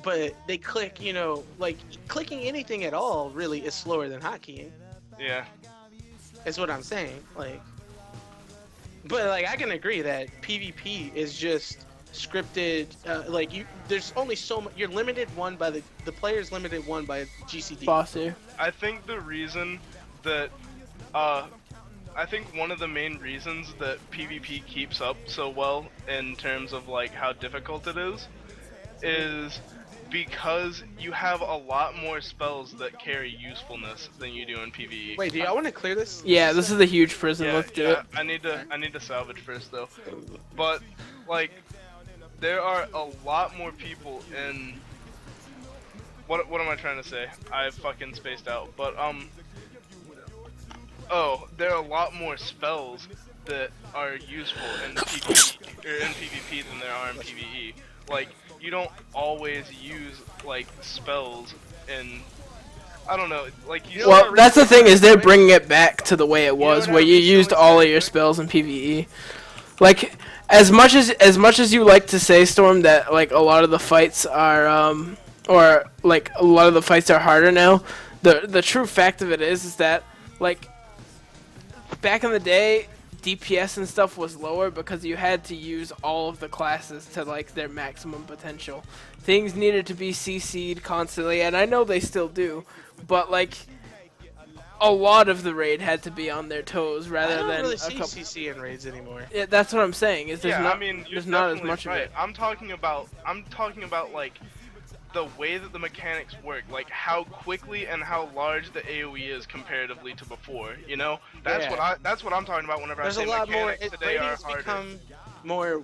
S1: but they click. You know, like clicking anything at all really is slower than hotkeying.
S2: Yeah.
S1: Is what I'm saying. Like, but like I can agree that PvP is just scripted. Like there's only so much. You're limited one by the player's limited one by GCD.
S3: Boss here.
S2: I think the reason that I think one of the main reasons that PvP keeps up so well in terms of like how difficult it is because you have a lot more spells that carry usefulness than you do in PvE.
S1: Wait, do y'all want to clear this?
S3: Yeah, this is a huge prison.
S2: Yeah,
S3: Let's do
S2: yeah,
S3: it.
S2: I need to salvage first though. But like there are a lot more people in what am I trying to say? I fucking spaced out. But there are a lot more spells that are useful in PvP than there are in PvE. Like you don't always use like spells in I don't know, like you.
S3: Well, that's the thing is they're bringing it back to the way it was,
S2: know
S3: where
S2: what
S3: you
S2: I mean?
S3: used all of your spells in PvE. Like, as much as you like to say, Storm, that like a lot of the fights are or like a lot of the fights are harder now. The true fact of it is that like back in the day, DPS and stuff was lower because you had to use all of the classes to like their maximum potential. Things needed to be CC'd constantly, and I know they still do, but like a lot of the raid had to be on their toes rather
S1: I don't
S3: than
S1: really
S3: a
S1: see
S3: couple.
S1: CC in raids anymore.
S3: Yeah, that's what I'm saying. Is there's
S2: Yeah,
S3: not
S2: I mean, you're
S3: there's not as
S2: definitely
S3: much
S2: right.
S3: of it.
S2: I'm talking about like the way that the mechanics work, like how quickly and how large the AoE is comparatively to before. You know, that's
S1: Yeah.
S2: that's what I'm talking about whenever
S1: There's
S2: I
S1: a
S2: say
S1: lot more.
S2: mechanics today are
S1: Raiding's
S2: harder.
S1: become more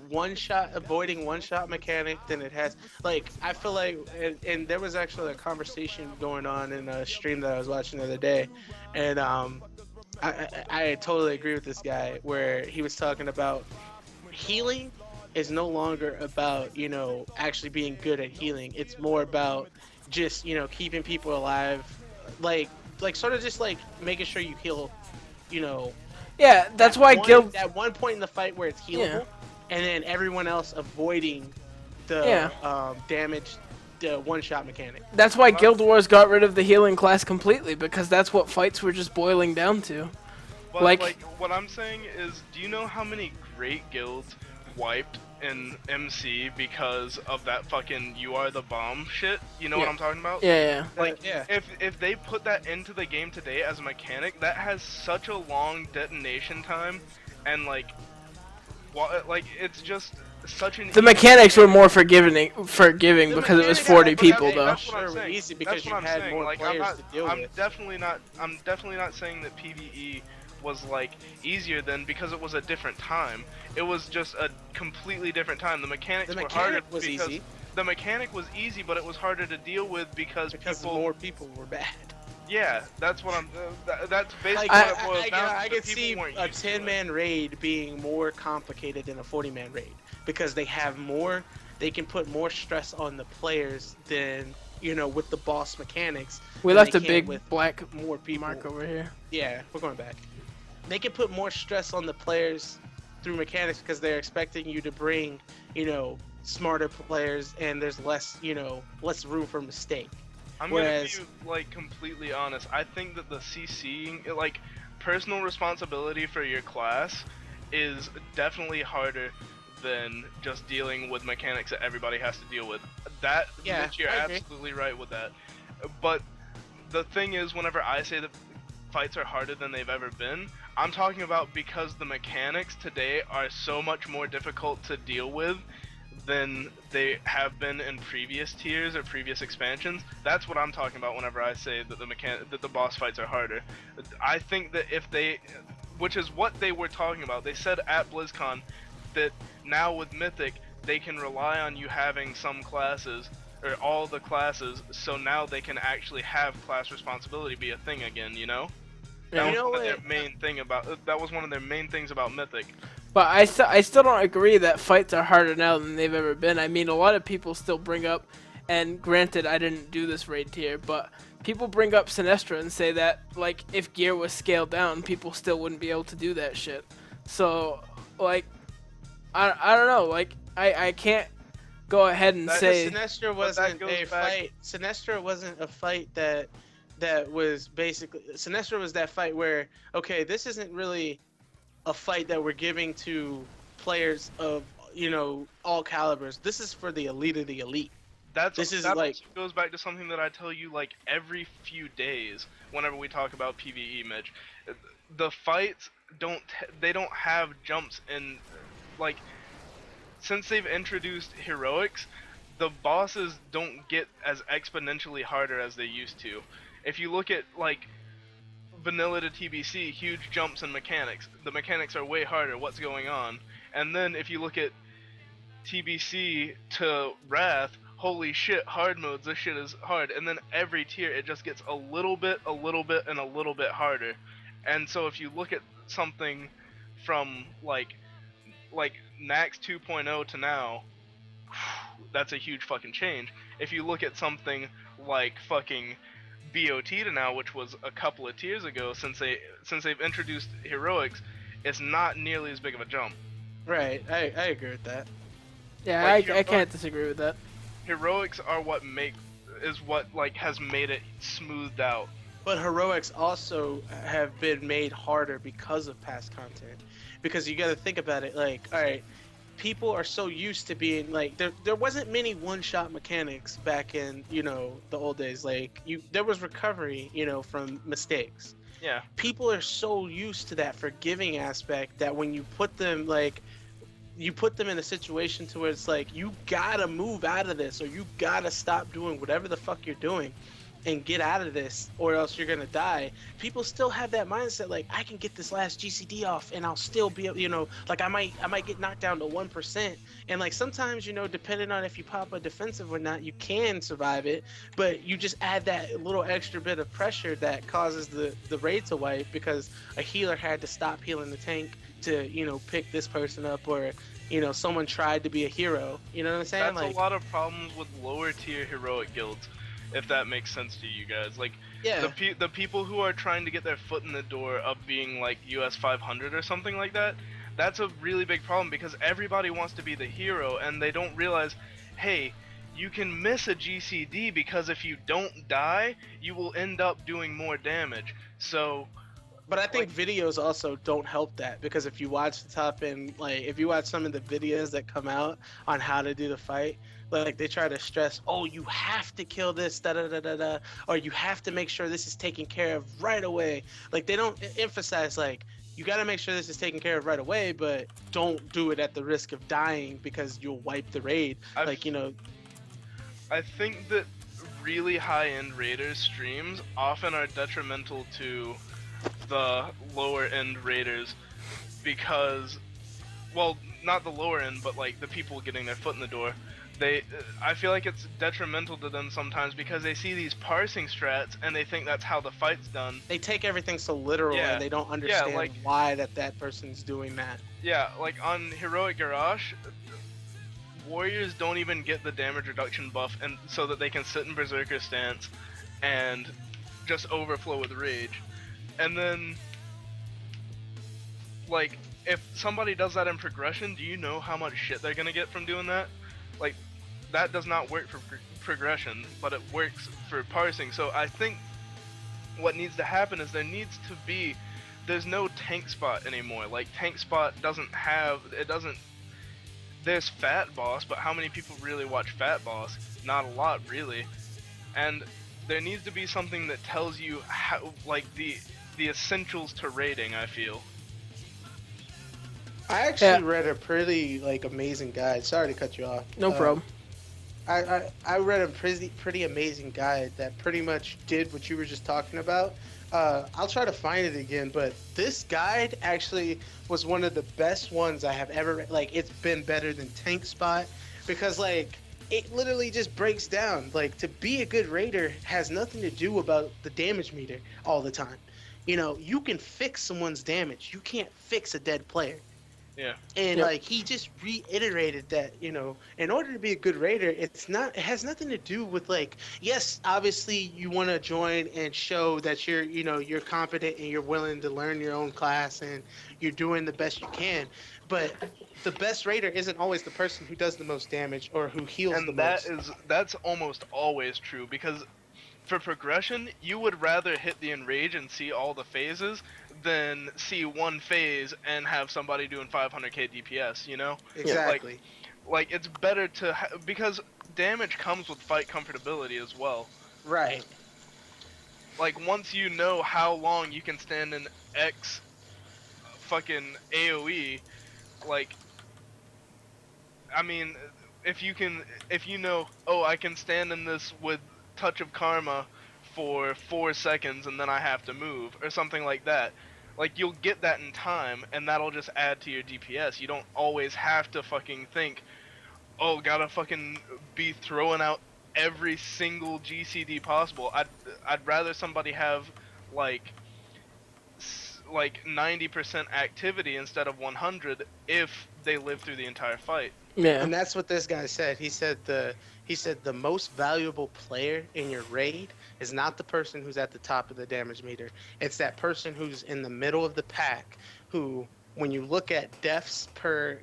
S1: avoiding one-shot mechanic than it has. Like I feel like, and there was actually a conversation going on in a stream that I was watching the other day, and I totally agree with this guy where he was talking about healing is no longer about, you know, actually being good at healing. It's more about just, you know, keeping people alive, like sort of just like making sure you heal, you know.
S3: Yeah, that's why guild.
S1: At one point in the fight where it's healable,
S3: Yeah.
S1: and then everyone else avoiding the
S3: Yeah.
S1: damage, the one-shot mechanic.
S3: That's why Guild Wars got rid of the healing class completely, because that's what fights were just boiling down to.
S2: But
S3: like-
S2: what I'm saying is, do you know how many great guilds wiped in MC because of that fucking "you are the bomb" shit? You know what
S3: Yeah.
S2: I'm talking about?
S3: Yeah.
S2: Like,
S1: yeah.
S2: if they put that into the game today as a mechanic, that has such a long detonation time, and like it's just such an.
S3: The mechanics were more forgiving because it was
S1: mechanics
S3: 40
S1: are-
S3: people
S1: okay,
S3: though.
S2: That's what I'm
S1: Sure, were
S2: saying.
S1: easy because
S2: That's
S1: you
S2: what I'm
S1: had
S2: saying.
S1: more
S2: Like,
S1: players to deal
S2: I'm
S1: with.
S2: definitely not saying that PvE was like easier then because it was a different time. It was just a completely different time. The mechanics
S1: The
S2: were harder
S1: mechanic was
S2: because
S1: easy
S2: the mechanic was easy, but it was harder to deal with because people.
S1: more people were bad.
S2: Yeah, that's what I'm. That's basically
S1: Like,
S2: what it boils down to.
S1: I
S2: The
S1: could
S2: people
S1: see
S2: weren't
S1: a
S2: used to it.
S1: 10-man raid being more complicated than a 40-man raid because they have more. They can put more stress on the players than, you know, with the boss mechanics.
S3: We
S1: than
S3: left
S1: they
S3: a
S1: can
S3: big
S1: with
S3: black
S1: more people.
S3: mark over here.
S1: Yeah, we're going back. They can put more stress on the players through mechanics because they're expecting you to bring, you know, smarter players, and there's less, you know, less room for mistake.
S2: I'm
S1: Whereas-
S2: gonna be like completely honest. I think that the CCing, like personal responsibility for your class, is definitely harder than just dealing with mechanics that everybody has to deal with. That
S1: Yeah,
S2: Mitch, you're
S1: I agree.
S2: absolutely right with that. But the thing is, whenever I say that fights are harder than they've ever been, I'm talking about because the mechanics today are so much more difficult to deal with than they have been in previous tiers or previous expansions. That's what I'm talking about whenever I say that the boss fights are harder. I think that if they, which is what they were talking about, they said at BlizzCon that now with Mythic they can rely on you having some classes or all the classes, so now they can actually have class responsibility be a thing again. You know. That
S3: Yeah.
S2: was
S1: You know
S2: one of their
S1: what?
S2: main thing about. That was one of their main things about Mythic.
S3: But I still don't agree that fights are harder now than they've ever been. I mean, a lot of people still bring up, and granted, I didn't do this raid tier, but people bring up Sinestro and say that, like, if gear was scaled down, people still wouldn't be able to do that shit. So, like, I don't know. Like, I can't go ahead and
S2: That-
S3: say...
S1: Sinestro
S2: but that
S1: wasn't
S2: goes
S1: a
S2: back-
S1: fight. Sinestro wasn't a fight that was basically. Sinestro was that fight where, okay, this isn't really a fight that we're giving to players of, you know, all calibers. This is for the elite of the elite. This is
S2: that
S1: like-
S2: also goes back to something that I tell you like every few days whenever we talk about PvE, Mitch. The fights don't have jumps in, like, since they've introduced heroics, the bosses don't get as exponentially harder as they used to. If you look at like vanilla to TBC, huge jumps in mechanics. The mechanics are way harder. What's going on? And then if you look at TBC to Wrath, holy shit, hard modes, this shit is hard. And then every tier it just gets a little bit, and a little bit harder. And so if you look at something from like Nax 2.0 to now, that's a huge fucking change. If you look at something like fucking BOT to now, which was a couple of tiers ago, since they've introduced heroics, it's not nearly as big of a jump.
S1: Right. I agree with that.
S3: Yeah,
S2: Like,
S3: I can't disagree with that.
S2: Heroics are what has made it smoothed out.
S1: But heroics also have been made harder because of past content. Because you got to think about it, like, all right, people are so used to being like, there wasn't many one-shot mechanics back in, you know, the old days. Like, there was recovery, you know, from mistakes.
S2: Yeah.
S1: People are so used to that forgiving aspect that when you put them like, you put them in a situation to where it's like, you gotta move out of this, or you gotta stop doing whatever the fuck you're doing and get out of this, or else you're gonna die. People still have that mindset, like, I can get this last GCD off and I'll still be able, you know, like, I might get knocked down to 1%. And like, sometimes, you know, depending on if you pop a defensive or not, you can survive it, but you just add that little extra bit of pressure that causes the raid to wipe, because a healer had to stop healing the tank to, you know, pick this person up, or, you know, someone tried to be a hero. You know what I'm saying?
S2: That's
S1: Like,
S2: a lot of problems with lower tier heroic guilds, if that makes sense to you guys. Like,
S1: yeah.
S2: the people who are trying to get their foot in the door of being like US 500 or something like that, that's a really big problem, because everybody wants to be the hero and they don't realize, hey, you can miss a GCD because if you don't die, you will end up doing more damage. So
S1: But I think videos also don't help that, because if you watch the top end, like, if you watch some of the videos that come out on how to do the fight, like, they try to stress, oh, you have to kill this, da da da da da, or you have to make sure this is taken care of right away. Like, they don't emphasize, like, you got to make sure this is taken care of right away, but don't do it at the risk of dying because you'll wipe the raid. Like, you know.
S2: I think that really high-end raiders streams often are detrimental to the lower end raiders, because, well, not the lower end, but like the people getting their foot in the door. I feel like it's detrimental to them sometimes because they see these parsing strats and they think that's how the fight's done.
S1: They take everything so literal,
S2: Yeah.
S1: and they don't understand
S2: like-
S1: why that person's doing that.
S2: Yeah, like on Heroic Garage, warriors don't even get the damage reduction buff, and so that they can sit in Berserker stance and just overflow with rage. And then, like, if somebody does that in progression, do you know how much shit they're gonna get from doing that? Like, that does not work for progression, but it works for parsing. So I think what needs to happen is there's no tank spot anymore. Like, tank spot there's Fat Boss, but how many people really watch Fat Boss? Not a lot, really. And there needs to be something that tells you how, like, the essentials to raiding, I feel.
S1: I actually read a pretty like amazing guide. Sorry to cut you off.
S3: No problem.
S1: I read a pretty amazing guide that pretty much did what you were just talking about. I'll try to find it again, but this guide actually was one of the best ones I have ever read. Like, it's been better than Tank Spot because like it literally just breaks down. Like, to be a good raider has nothing to do about the damage meter all the time. You know, you can fix someone's damage. You can't fix a dead player.
S2: Yeah.
S1: And
S3: Yep.
S1: like he just reiterated that, you know, in order to be a good raider, it has nothing to do with like, yes, obviously you want to join and show that you're, you know, you're competent and you're willing to learn your own class and you're doing the best you can. But the best raider isn't always the person who does the most damage or who heals the
S2: And
S1: most.
S2: that's almost always true because for progression, you would rather hit the enrage and see all the phases than see one phase and have somebody doing 500k DPS, you know?
S1: Exactly.
S2: Like it's better to because damage comes with fight comfortability as well.
S1: Right.
S2: Like once you know how long you can stand in X fucking AoE, like I mean, if you know, oh, I can stand in this with Touch of Karma for 4 seconds and then I have to move, or something like that. Like, you'll get that in time, and that'll just add to your DPS. You don't always have to fucking think, oh, gotta fucking be throwing out every single GCD possible. I'd rather somebody have, like 90% activity instead of 100 if they live through the entire fight.
S3: Yeah.
S1: And that's what this guy said. He said the most valuable player in your raid is not the person who's at the top of the damage meter. It's that person who's in the middle of the pack who, when you look at deaths per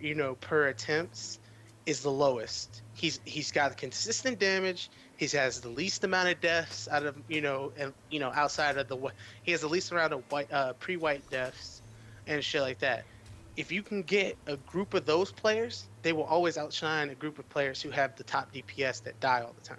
S1: attempts, is the lowest. He's got consistent damage. He has the least amount of deaths out of outside of he has the least amount of pre-wipe deaths and shit like that. If you can get a group of those players, they will always outshine a group of players who have the top DPS that die all the time.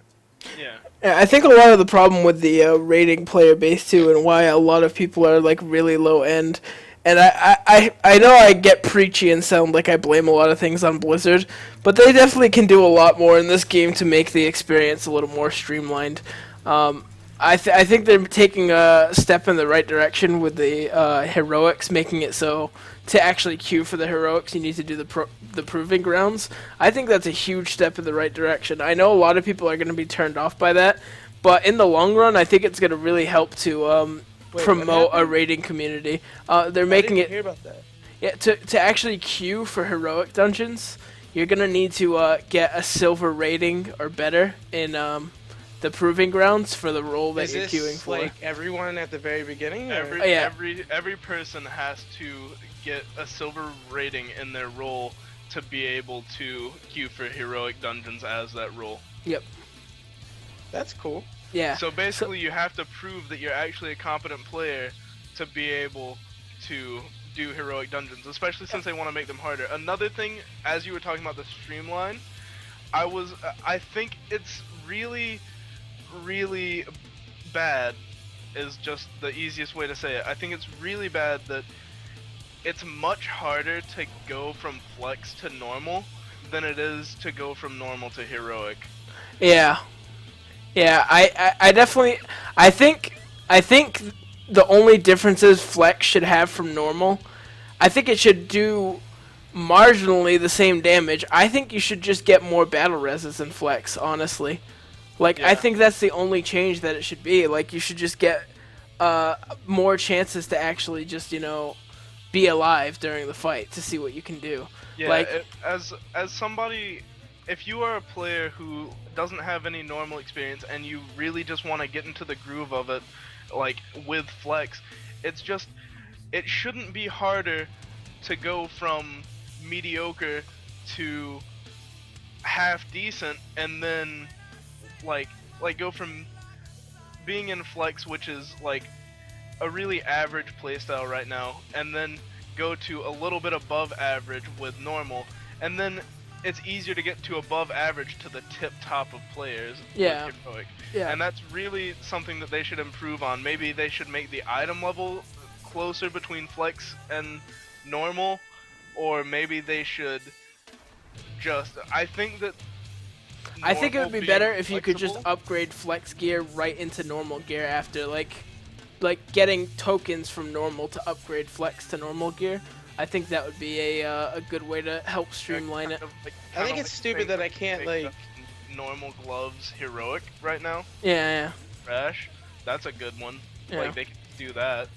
S2: Yeah.
S3: Yeah, I think a lot of the problem with the rating player base too, and why a lot of people are like really low end, and I know I get preachy and sound like I blame a lot of things on Blizzard, but they definitely can do a lot more in this game to make the experience a little more streamlined. I think they're taking a step in the right direction with the heroics, making it so to actually queue for the heroics, you need to do the proving grounds. I think that's a huge step in the right direction. I know a lot of people are going to be turned off by that, but in the long run, I think it's going to really help to promote a raiding community. They're making it.
S1: Hear about that?
S3: Yeah, to actually queue for heroic dungeons, you're gonna need to get a silver rating or better in the proving grounds for the role that you're queuing for.
S1: Like everyone at the very beginning? Or?
S2: Every person has to get a silver rating in their role to be able to queue for heroic dungeons as that role.
S3: Yep.
S1: That's cool.
S3: Yeah.
S2: So basically, you have to prove that you're actually a competent player to be able to do heroic dungeons, especially since they want to make them harder. Another thing, as you were talking about the streamline, I think it's really bad is just the easiest way to say it. I think it's really bad that it's much harder to go from flex to normal than it is to go from normal to heroic.
S3: Yeah. Yeah, I definitely I think the only differences flex should have from normal, I think it should do marginally the same damage. I think you should just get more battle reses in flex, honestly. Like,
S2: Yeah.
S3: I think that's the only change that it should be. Like, you should just get more chances to actually just, be alive during the fight to see what you can do.
S2: Yeah,
S3: Like,
S2: as somebody, if you are a player who doesn't have any normal experience and you really just want to get into the groove of it, like with flex, it shouldn't be harder to go from mediocre to half decent and then like go from being in flex, which is like a really average playstyle right now, and then go to a little bit above average with normal, and then it's easier to get to above average to the tip top of players
S3: Yeah.
S2: with heroic.
S3: yeah.
S2: And that's really something that they should improve on. Maybe they should make the item level closer between flex and normal, or maybe they should just. I think that.
S3: I think it would
S2: normal
S3: be
S2: being
S3: better if you could just
S2: flexible-
S3: upgrade flex gear right into normal gear after, like getting tokens from normal to upgrade flex to normal gear. I think that would be a good way to help streamline it.
S2: kind of like-
S1: I think
S2: kinda
S1: it's
S2: like
S1: stupid that I can't,
S2: make
S1: like-
S2: the normal gloves heroic right now.
S3: Yeah,
S2: Crash, that's a good one.
S3: Yeah.
S2: Like they can do that.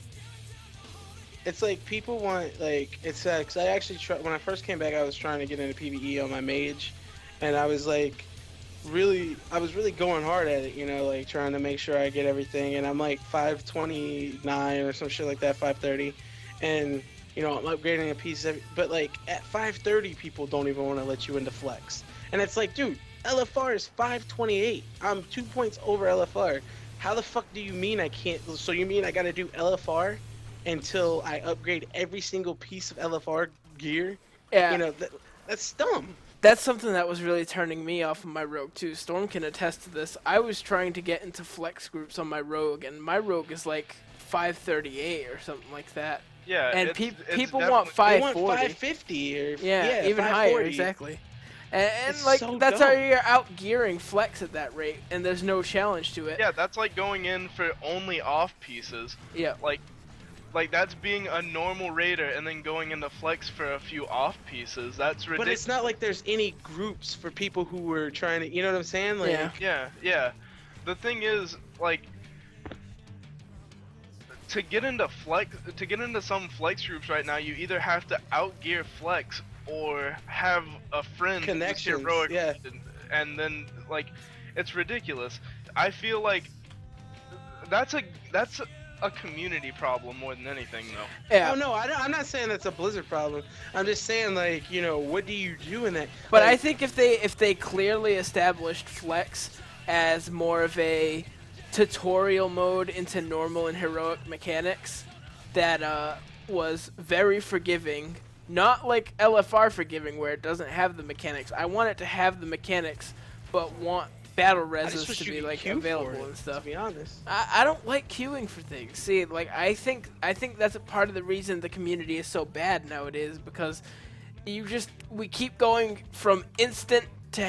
S1: It's like people want, like, it's because I actually when I first came back, I was trying to get into PvE on my mage, and I was like really going hard at it, you know, like trying to make sure I get everything, and I'm like 529 or some shit like that, 530, and you know, I'm upgrading a piece but like at 530 people don't even want to let you into flex, and it's like, dude, LFR is 528, I'm 2 points over LFR. How the fuck do you mean I can't? So you mean I gotta do LFR until I upgrade every single piece of LFR gear?
S3: yeah.
S1: You know, that's dumb.
S3: That's something that was really turning me off of my rogue too. Storm can attest to this. I was trying to get into flex groups on my rogue, and my rogue is like 538 or something like that.
S2: Yeah,
S3: And
S2: it's
S3: people
S2: definitely-
S3: want
S1: They want
S3: 540.
S1: 550 or
S3: Yeah, even higher,
S1: 540.
S3: exactly. And
S1: It's
S3: like
S1: so
S3: that's how
S1: dumb.
S3: you're out gearing flex at that rate, and there's no challenge to it.
S2: Yeah, that's like going in for only off pieces.
S3: Yeah.
S2: Like that's being a normal raider and then going into flex for a few off pieces. That's
S1: But
S2: ridiculous.
S1: it's not like there's any groups for people who were trying to, you know what I'm saying? Like,
S3: Yeah.
S2: Yeah. The thing is, like, to get into some flex groups right now, you either have to outgear flex or have a friend who's
S1: Connections,
S2: heroic,
S1: yeah.
S2: and then like, it's ridiculous. I feel like that's a community problem more than anything, though.
S3: Yeah.
S1: Oh no, I'm not saying that's a Blizzard problem. I'm just saying, like, you know, what do you do in that?
S3: But I
S1: Like,
S3: think if they clearly established flex as more of a tutorial mode into normal and heroic mechanics that was very forgiving, not like LFR forgiving where it doesn't have the mechanics. I want it to have the mechanics, but want battle
S1: I just
S3: reses
S1: wish
S3: to
S1: you
S3: be
S1: could
S3: like
S1: queue for
S3: available
S1: it,
S3: and stuff.
S1: To be honest.
S3: I don't like queuing for things. See, like I think that's a part of the reason the community is so bad nowadays, because we keep going from instant to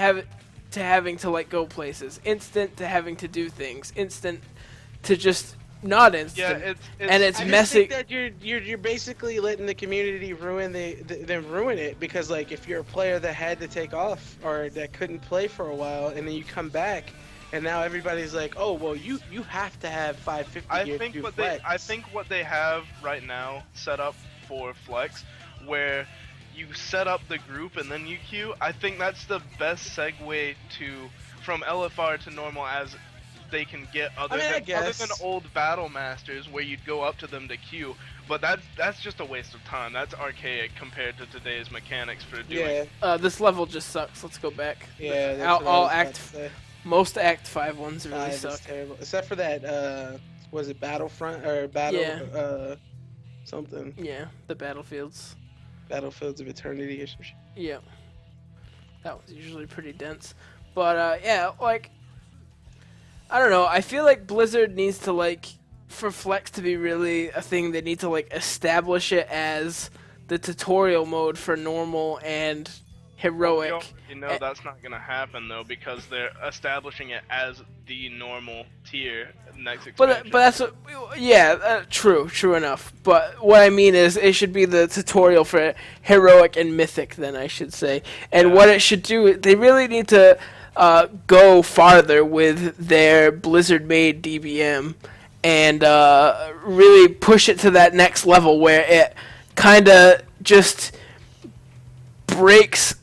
S3: having to like go places, instant to having to do things, instant to just not
S2: Yeah,
S3: instant.
S2: it's
S3: And it's
S1: I just
S3: messy.
S1: think that you're basically letting the community ruin them ruin it, because like if you're a player that had to take off or that couldn't play for a while and then you come back and now everybody's like, oh well, you have to have 550
S2: I
S1: gear to
S2: think
S1: do
S2: what
S1: flex.
S2: I think what they have right now set up for flex, where you set up the group and then you queue. I think that's the best segue from LFR to normal as they can get, other
S1: I
S2: than
S1: guess.
S2: old battle masters where you'd go up to them to queue. But that's just a waste of time. That's archaic compared to today's mechanics for doing.
S1: Yeah,
S3: This level just sucks. Let's go back.
S1: yeah. That's
S3: All-
S1: what I
S3: all
S1: was about
S3: act-
S1: to say.
S3: Most Act 5 ones really
S1: Five
S3: suck.
S1: is terrible, except for that. Was it Battlefront or Battle?
S3: Yeah.
S1: Something.
S3: Yeah, the battlefields.
S1: Battlefields of Eternity or some shit.
S3: Yeah. That was usually pretty dense. But, yeah, like, I don't know. I feel like Blizzard needs to, like, for Flex to be really a thing, they need to, like, establish it as the tutorial mode for normal and heroic.
S2: You know that's not gonna happen though, because they're establishing it as the normal tier next expansion.
S3: But that's true enough. But what I mean is, it should be the tutorial for heroic and mythic. Then I should say, and what it should do, they really need to go farther with their Blizzard-made DBM and really push it to that next level where it kind of just breaks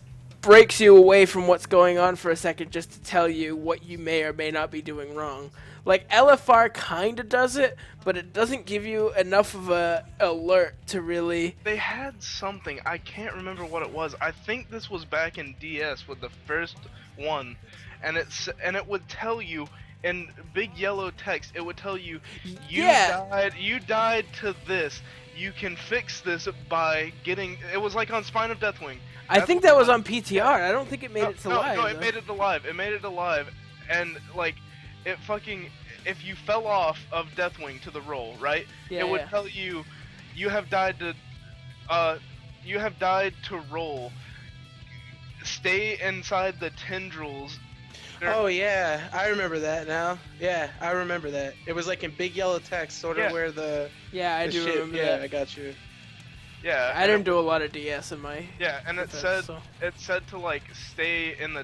S3: you away from what's going on for a second, just to tell you what you may or may not be doing wrong. Like LFR kind of does it, but it doesn't give you enough of a alert to really.
S2: They had something, I can't remember what it was. I think this was back in DS with the first one, and it would tell you in big yellow text. It would tell you, you died to this. You can fix this by getting. It was like on Spine of Deathwing.
S3: I think that was on PTR. I don't think it made it to live.
S2: No, it made it to live. It made it to live, and like, it fucking. If you fell off of Deathwing to the roll, right?
S3: Yeah,
S2: it would
S3: yeah.
S2: tell you, you have died to, you have died to roll. Stay inside the tendrils.
S1: Oh yeah, I remember that now. Yeah, I remember that. It was like in big yellow text, sort of
S2: Yeah.
S1: where the
S3: Yeah, I
S1: the
S3: do
S1: shit.
S3: remember
S1: Yeah,
S3: that.
S1: I got you.
S2: Yeah.
S3: I
S2: and
S3: didn't do a lot of DS in my.
S2: Yeah, and it
S3: defense,
S2: said
S3: so.
S2: it said to like stay in the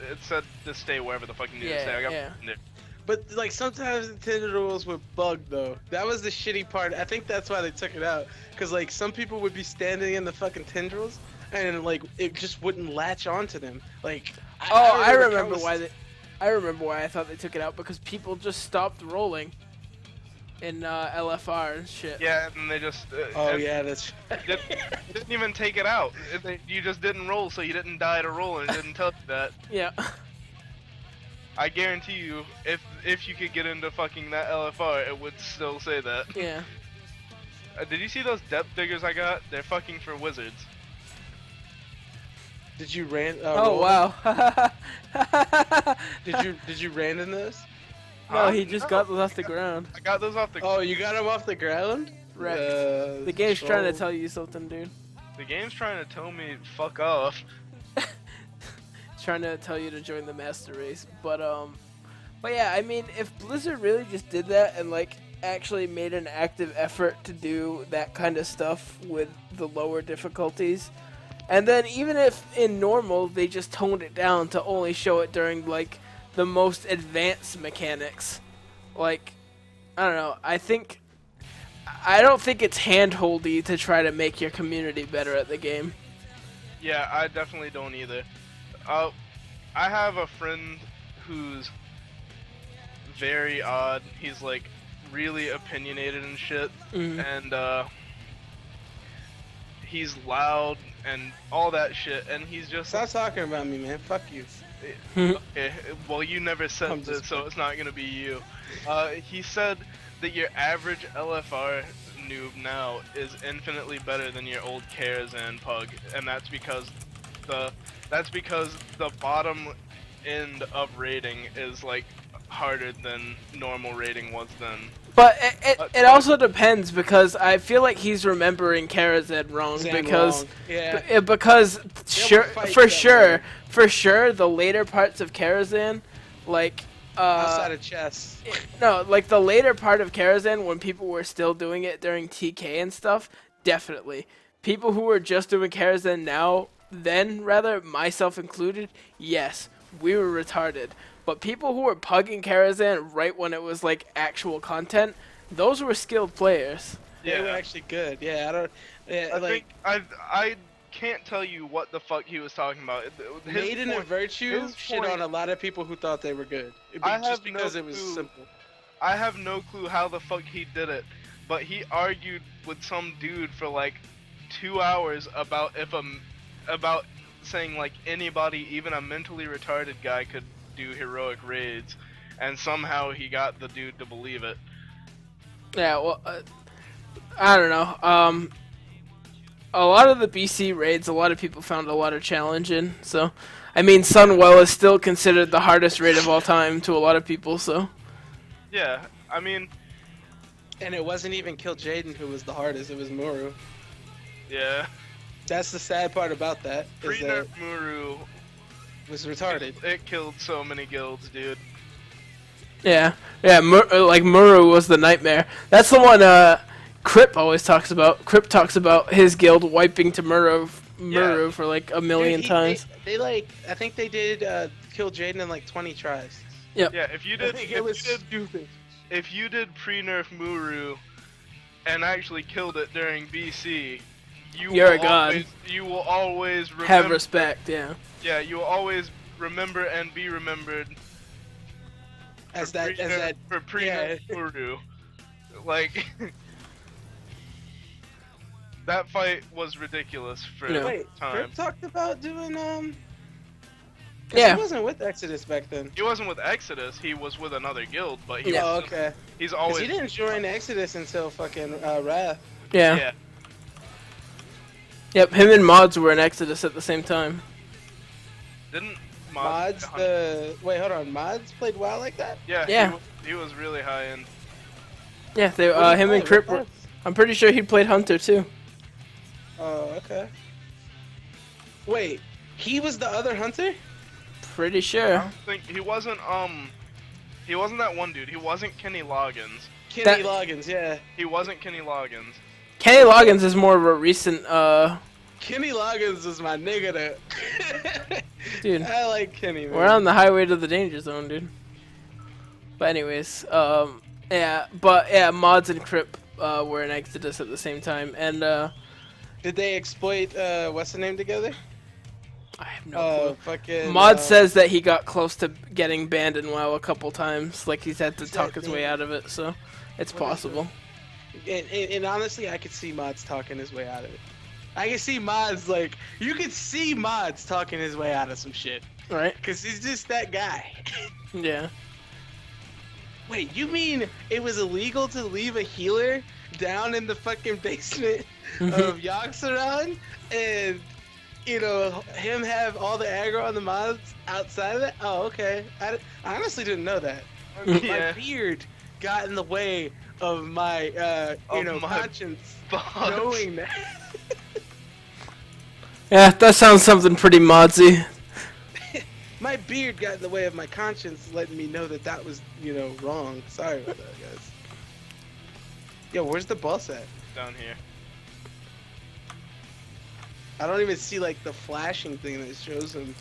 S2: It said to stay wherever the fuck you need to stay. I got
S3: Yeah.
S1: But like sometimes the tendrils would bug though. That was the shitty part. I think that's why they took it out. Cause like some people would be standing in the fucking tendrils, and like it just wouldn't latch onto them. Like
S3: I remember
S1: countless-
S3: why they. I remember why I thought they took it out because people just stopped rolling in LFR and shit.
S2: Yeah, and they just.
S1: Oh
S2: and
S1: yeah, that's.
S2: didn't even take it out. You just didn't roll, so you didn't die to roll, and it didn't tell you that.
S3: Yeah.
S2: I guarantee you, if you could get into fucking that LFR, it would still say that.
S3: Yeah.
S2: Did you see those depth diggers I got? They're fucking for wizards.
S1: Did you ran?
S3: Oh
S1: roll them?
S3: wow.
S1: Did you random this?
S3: No, he just
S2: No.
S3: got those off the ground.
S2: I got those off the.
S1: Oh, you got them off the ground?
S3: Wrecked. The game's trying to
S1: so-
S3: tell you something, dude.
S2: The game's trying to tell me fuck off.
S3: It's trying to tell you to join the master race. But yeah, I mean, if Blizzard really just did that and like actually made an active effort to do that kind of stuff with the lower difficulties, and then even if in normal they just toned it down to only show it during like the most advanced mechanics, like I don't know, I don't think it's handholdy to try to make your community better at the game.
S2: Yeah, I definitely don't either. I have a friend who's very odd. He's like really opinionated and shit,
S3: Mhm.
S2: and he's loud and all that shit, and he's just
S1: Stop talking about me, man. Fuck you.
S2: okay, well, you never said
S1: I'm
S2: this,
S1: just
S2: so it's not gonna be you. He said that your average LFR noob now is infinitely better than your old Karazhan pug, and that's because the bottom end of rating is like harder than normal rating was then.
S3: But it also depends because I feel like he's remembering Karazhan wrong
S1: Zan
S3: because
S1: wrong. Yeah.
S3: because sure
S1: fight
S3: for
S1: that
S3: sure
S1: way.
S3: for sure the later parts of Karazhan, like
S1: Outside of chess.
S3: no, like the later part of Karazhan when people were still doing it during TK and stuff, definitely. People who were just doing Karazhan now, then rather, myself included, yes, we were retarded. But people who were pugging Karazhan right when it was like actual content, those were skilled players.
S1: They were
S2: Yeah.
S1: actually good. Yeah, I don't. Yeah,
S2: I
S1: like
S2: think I can't tell you what the fuck he was talking about. His
S1: Maiden and
S2: point-
S1: Virtue
S2: his
S1: shit
S2: point-
S1: on a lot of people who thought they were good.
S2: I
S1: Just
S2: have no
S1: because it was
S2: clue.
S1: simple.
S2: I have no clue how the fuck he did it, but he argued with some dude for like 2 hours about about saying like anybody, even a mentally retarded guy, could do heroic raids, and somehow he got the dude to believe it.
S3: Yeah, well, I don't know. A lot of the BC raids, a lot of people found a lot of challenge in. So, I mean, Sunwell is still considered the hardest raid of all time to a lot of people. So,
S2: Yeah, I mean,
S1: And it wasn't even Kill Jaden who was the hardest. It was Muru.
S2: yeah,
S1: That's the sad part about that. Is that
S2: pre-nerf Muru,
S1: it was retarded.
S2: it killed so many guilds, dude.
S3: yeah, like Muru was the nightmare. That's the one Crip always talks about. Crip talks about his guild wiping to Muru
S2: Yeah.
S3: for like a million
S1: Dude,
S3: times.
S1: They like. I think they did Kill Jaden in like 20 tries.
S2: Yeah, if you
S1: I
S2: did,
S1: think
S2: if
S1: it was
S2: you did
S1: stupid.
S2: if you did pre-nerf Muru and actually killed it during BC,
S3: You're a god.
S2: You will always remember.
S3: Have respect, yeah.
S2: Yeah, you will always remember and be remembered
S1: As
S2: for
S1: that. As
S2: pre-nerf-
S1: that.
S2: for pre-nerf Muru. Like that fight was ridiculous for
S3: Yeah.
S1: Wait,
S2: time.
S1: Crip talked about doing 'cause
S3: Yeah.
S1: He wasn't with Exodus back then.
S2: He wasn't with Exodus. He was with another guild, but he
S3: Yeah.
S1: Oh,
S2: was,
S1: okay.
S2: he's
S1: 'Cause
S2: always
S1: he didn't join Exodus until fucking Wrath.
S3: Yeah.
S2: yeah.
S3: Yep, him and Mods were in Exodus at the same time.
S2: Didn't
S1: Mods wait, hold on. Mods played WoW like that?
S2: Yeah,
S3: Yeah.
S2: He was really high end.
S3: Yeah, they
S1: What did he
S3: him and
S1: play?
S3: Crip
S1: What
S3: were.
S1: class?
S3: I'm pretty sure he played Hunter too.
S1: Oh, okay. Wait, he was the other hunter?
S3: Pretty
S2: I
S3: sure.
S2: don't think he wasn't that one dude. He wasn't Kenny Loggins.
S1: Kenny Loggins, yeah.
S2: He wasn't Kenny Loggins.
S3: Kenny Loggins is more of a recent,
S1: Kenny Loggins is my nigga to...
S3: dude.
S1: I like Kenny, man.
S3: We're on the highway to the danger zone, dude. But anyways, yeah, Mods and Crip were in Exodus at the same time, and
S1: Did they exploit, what's the name together?
S3: I have no clue.
S1: Fucking...
S3: Mod says that he got close to getting banned in WoW a couple times, like he's had to
S1: What's
S3: talk
S1: that
S3: his way
S1: name?
S3: out of it, so it's
S1: What is
S3: possible.
S1: And honestly, I could see Mods talking his way out of it. I can see Mods, like... You could see Mods talking his way out of some shit.
S3: Right?
S1: Because he's just that guy.
S3: Yeah.
S1: Wait, you mean it was illegal to leave a healer down in the fucking basement of Yoxaron and, you know, him have all the aggro on the mods outside of that? Oh, okay. I honestly didn't know that. My
S2: Yeah.
S1: beard got in the way of my, you
S2: Of
S1: know,
S2: my
S1: conscience
S2: thoughts.
S1: knowing that.
S3: Yeah, that sounds something pretty modsy.
S1: My beard got in the way of my conscience letting me know that that was, you know, wrong. Sorry about that, guys. Yo, where's the boss at?
S2: Down here.
S1: I don't even see like the flashing thing that shows him.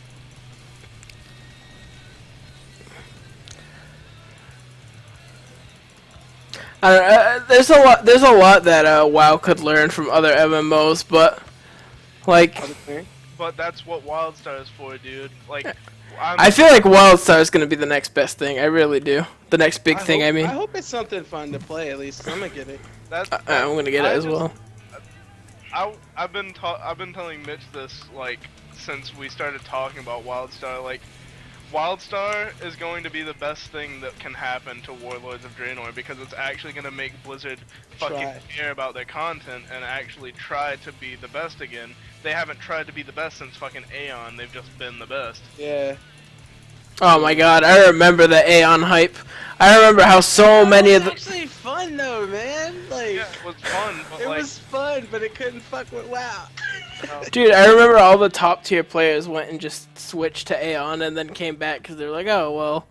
S3: I don't know, there's a lot that WoW could learn from other MMOs, but like
S1: Other thing.
S2: But that's what WildStar is for, dude. Like,
S3: I feel like WildStar is gonna be the next best thing. I really do. The next big thing.
S1: Hope,
S3: I mean,
S1: I hope it's something fun to play at least. I'm gonna get it.
S2: that's
S3: I'm gonna get it
S2: I
S3: as
S2: just-
S3: well.
S2: I've been telling Mitch this like since we started talking about WildStar. Like, WildStar is going to be the best thing that can happen to Warlords of Draenor because it's actually going to make Blizzard fucking
S1: Try.
S2: care about their content and actually try to be the best again. They haven't tried to be the best since fucking Aeon. They've just been the best.
S1: Yeah.
S3: Oh my god, I remember the Aeon hype. I remember how so many
S1: it
S3: of
S1: was
S3: the
S1: actually fun though, man. Like
S2: Yeah, it was fun, but
S1: it
S2: like,
S1: was fun, but it couldn't fuck with WoW.
S3: dude, I remember all the top tier players went and just switched to Aeon and then came back because they're like, oh well,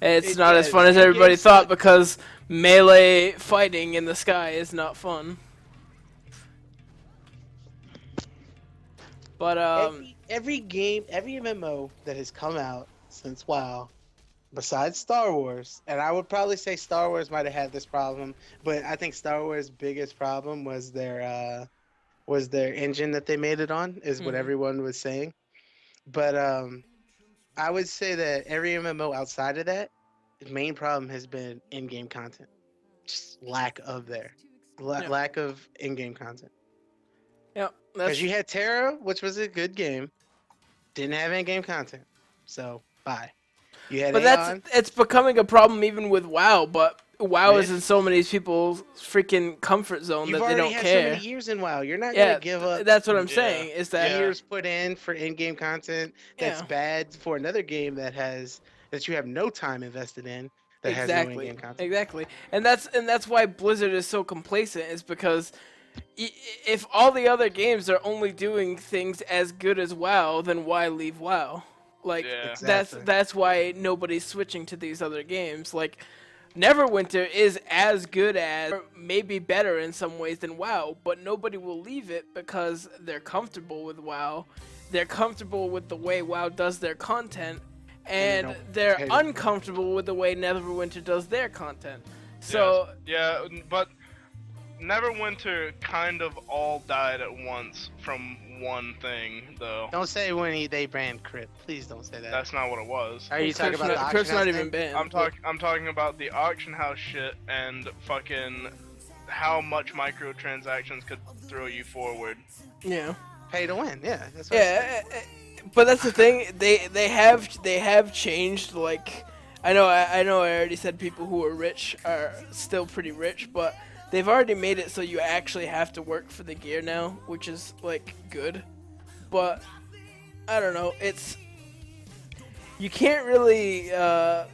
S3: it's not as fun as
S1: the
S3: everybody
S1: game
S3: thought
S1: sucked.
S3: because melee fighting in the sky is not fun. But
S1: every game, every MMO that has come out since WoW, besides Star Wars, and I would probably say Star Wars might have had this problem, but I think Star Wars' biggest problem was their engine that they made it on, is what
S3: Mhm.
S1: everyone was saying. But I would say that every MMO outside of that, the main problem has been in-game content, just lack of
S3: Yeah.
S1: lack of in-game content.
S3: yeah,
S1: Because
S3: that's
S1: you had Terra, which was a good game, didn't have in-game content, so bye. You had
S3: but
S1: Aeon.
S3: it's becoming a problem even with WoW. But WoW
S1: Yeah.
S3: is in so many people's freaking comfort zone
S1: You've
S3: that they
S1: already
S3: don't
S1: had
S3: care.
S1: so many years in WoW. You're not
S3: Yeah,
S1: gonna give up
S3: that's what I'm
S2: Yeah.
S3: saying. Is that
S2: Yeah.
S1: years put in for in-game content that's
S3: Yeah.
S1: bad for another game that you have no time invested in that has no
S3: Exactly.
S1: in-game content.
S3: Exactly. And that's why Blizzard is so complacent is because if all the other games are only doing things as good as WoW, then why leave WoW? Like
S2: Yeah.
S1: Exactly.
S3: that's why nobody's switching to these other games. Like Neverwinter is as good as, or maybe better in some ways than WoW, but nobody will leave it because they're comfortable with WoW. They're comfortable with the way WoW does their content, and
S1: don't
S3: they're
S1: hate it.
S3: uncomfortable with the way Neverwinter does their content. So
S2: yeah, but Neverwinter kind of all died at once from one thing, though.
S1: Don't say when they banned Crypt. Please don't say that.
S2: That's not what it was.
S1: Are you talking about the auction
S3: Crypt's
S1: house
S3: not
S1: thing?
S3: even banned.
S2: I'm talking about the auction house shit and fucking how much microtransactions could throw you forward.
S3: Yeah.
S1: Pay to win. Yeah. That's what I'm saying.
S3: Yeah, but that's the thing. They have changed. Like, I know I already said people who are rich are still pretty rich, but they've already made it so you actually have to work for the gear now, which is like good. But I don't know. You can't really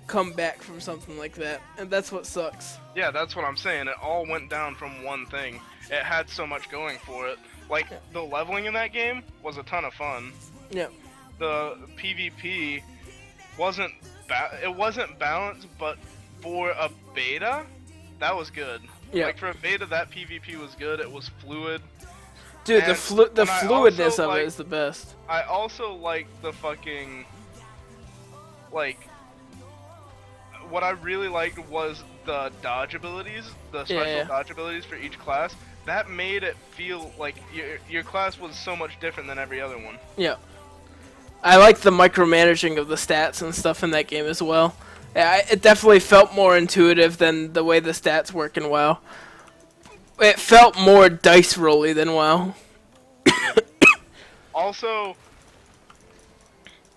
S3: come back from something like that, and that's what sucks.
S2: Yeah, that's what I'm saying. It all went down from one thing. It had so much going for it. Like, the leveling in that game was a ton of fun.
S3: Yeah.
S2: The PvP wasn't it wasn't balanced, but for a beta, that was good.
S3: Yeah.
S2: Like for a beta, that PvP was good. It was fluid.
S3: Dude, the
S2: And-
S3: fluidness
S2: also
S3: of it
S2: like-
S3: is the best.
S2: I also like the fucking like. What I really liked was the dodge abilities, the special
S3: Yeah.
S2: dodge abilities for each class. That made it feel like your class was so much different than every other one.
S3: Yeah. I like the micromanaging of the stats and stuff in that game as well. Yeah, it definitely felt more intuitive than the way the stats work in WoW. It felt more dice rolly than WoW.
S2: Also,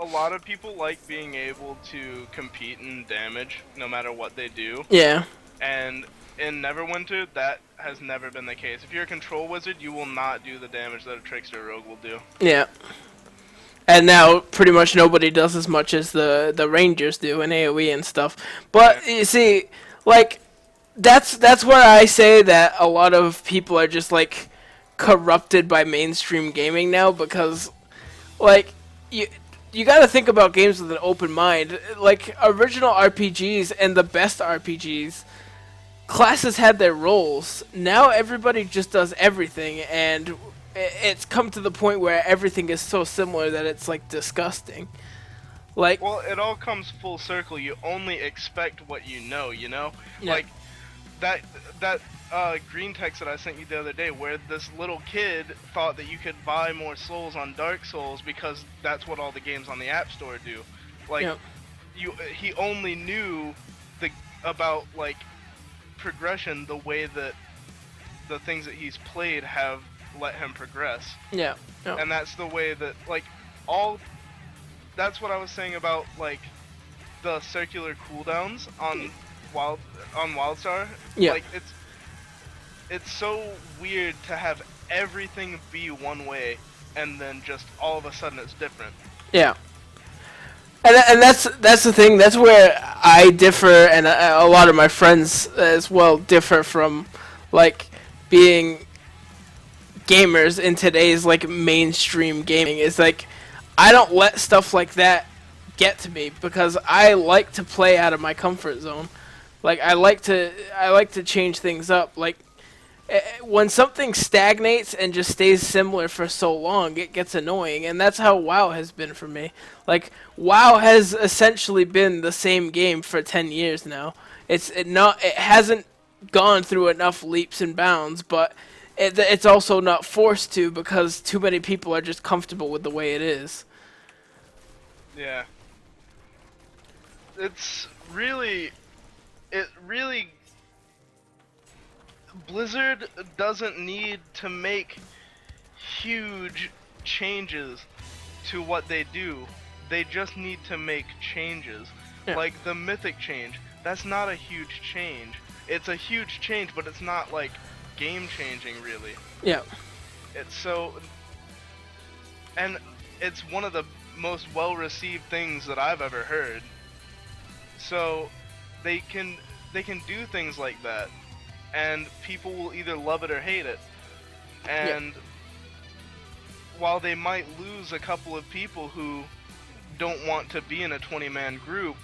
S2: a lot of people like being able to compete in damage no matter what they do.
S3: Yeah.
S2: And in Neverwinter, that has never been the case. If you're a control wizard, you will not do the damage that a trickster rogue will do.
S3: Yeah. And now pretty much nobody does as much as the Rangers do in AoE and stuff. But you see, like that's where I say that a lot of people are just like corrupted by mainstream gaming now, because like you got to think about games with an open mind. Like original RPGs and the best RPGs, classes had their roles. Now everybody just does everything, and it's come to the point where everything is so similar that it's like disgusting. Like,
S2: Well, it all comes full circle. You only expect what you know, you know?
S3: Yeah.
S2: Like, that green text that I sent you the other day, where this little kid thought that you could buy more souls on Dark Souls because that's what all the games on the App Store do. Like,
S3: Yeah.
S2: he only knew about, like, progression the way that the things that he's played have let him progress.
S3: yeah, yeah,
S2: And that's the way that, like, that's what I was saying about, like, the circular cooldowns on WildStar.
S3: Yeah.
S2: Like, it's so weird to have everything be one way and then just all of a sudden it's different.
S3: yeah. And that's the thing. That's where I differ, and a lot of my friends as well differ from, like, being gamers in today's like mainstream gaming. Is like, I don't let stuff like that get to me, because I like to play out of my comfort zone. Like I like to change things up. Like when something stagnates and just stays similar for so long, it gets annoying, and that's how WoW has been for me. Like WoW has essentially been the same game for 10 years now. It hasn't gone through enough leaps and bounds, but it's also not forced to, because too many people are just comfortable with the way it is.
S2: Yeah. It really Blizzard doesn't need to make huge changes to what they do. They just need to make changes.
S3: Yeah.
S2: Like the Mythic change. That's not a huge change. It's a huge change, but it's not like game changing really.
S3: Yeah.
S2: It's so, and it's one of the most well received things that I've ever heard. So they can do things like that, and people will either love it or hate it. And while they might lose a couple of people who don't want to be in a 20-man group,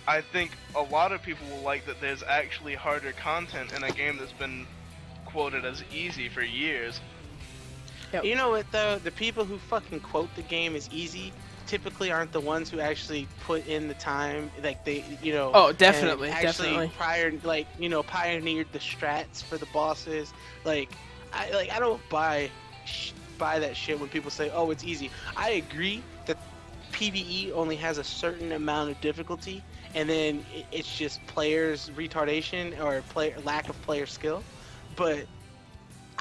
S2: I think a lot of people will like that there's actually harder content in a game that's been quoted as easy for years.
S3: Yep.
S1: You know what though? The people who fucking quote the game as easy typically aren't the ones who actually put in the time, like they, you know.
S3: Oh, definitely,
S1: and actually
S3: definitely.
S1: Pioneered the strats for the bosses. Like I don't buy that shit when people say, "Oh, it's easy." I agree that PvE only has a certain amount of difficulty, and then it's just players' retardation or lack of player skill. But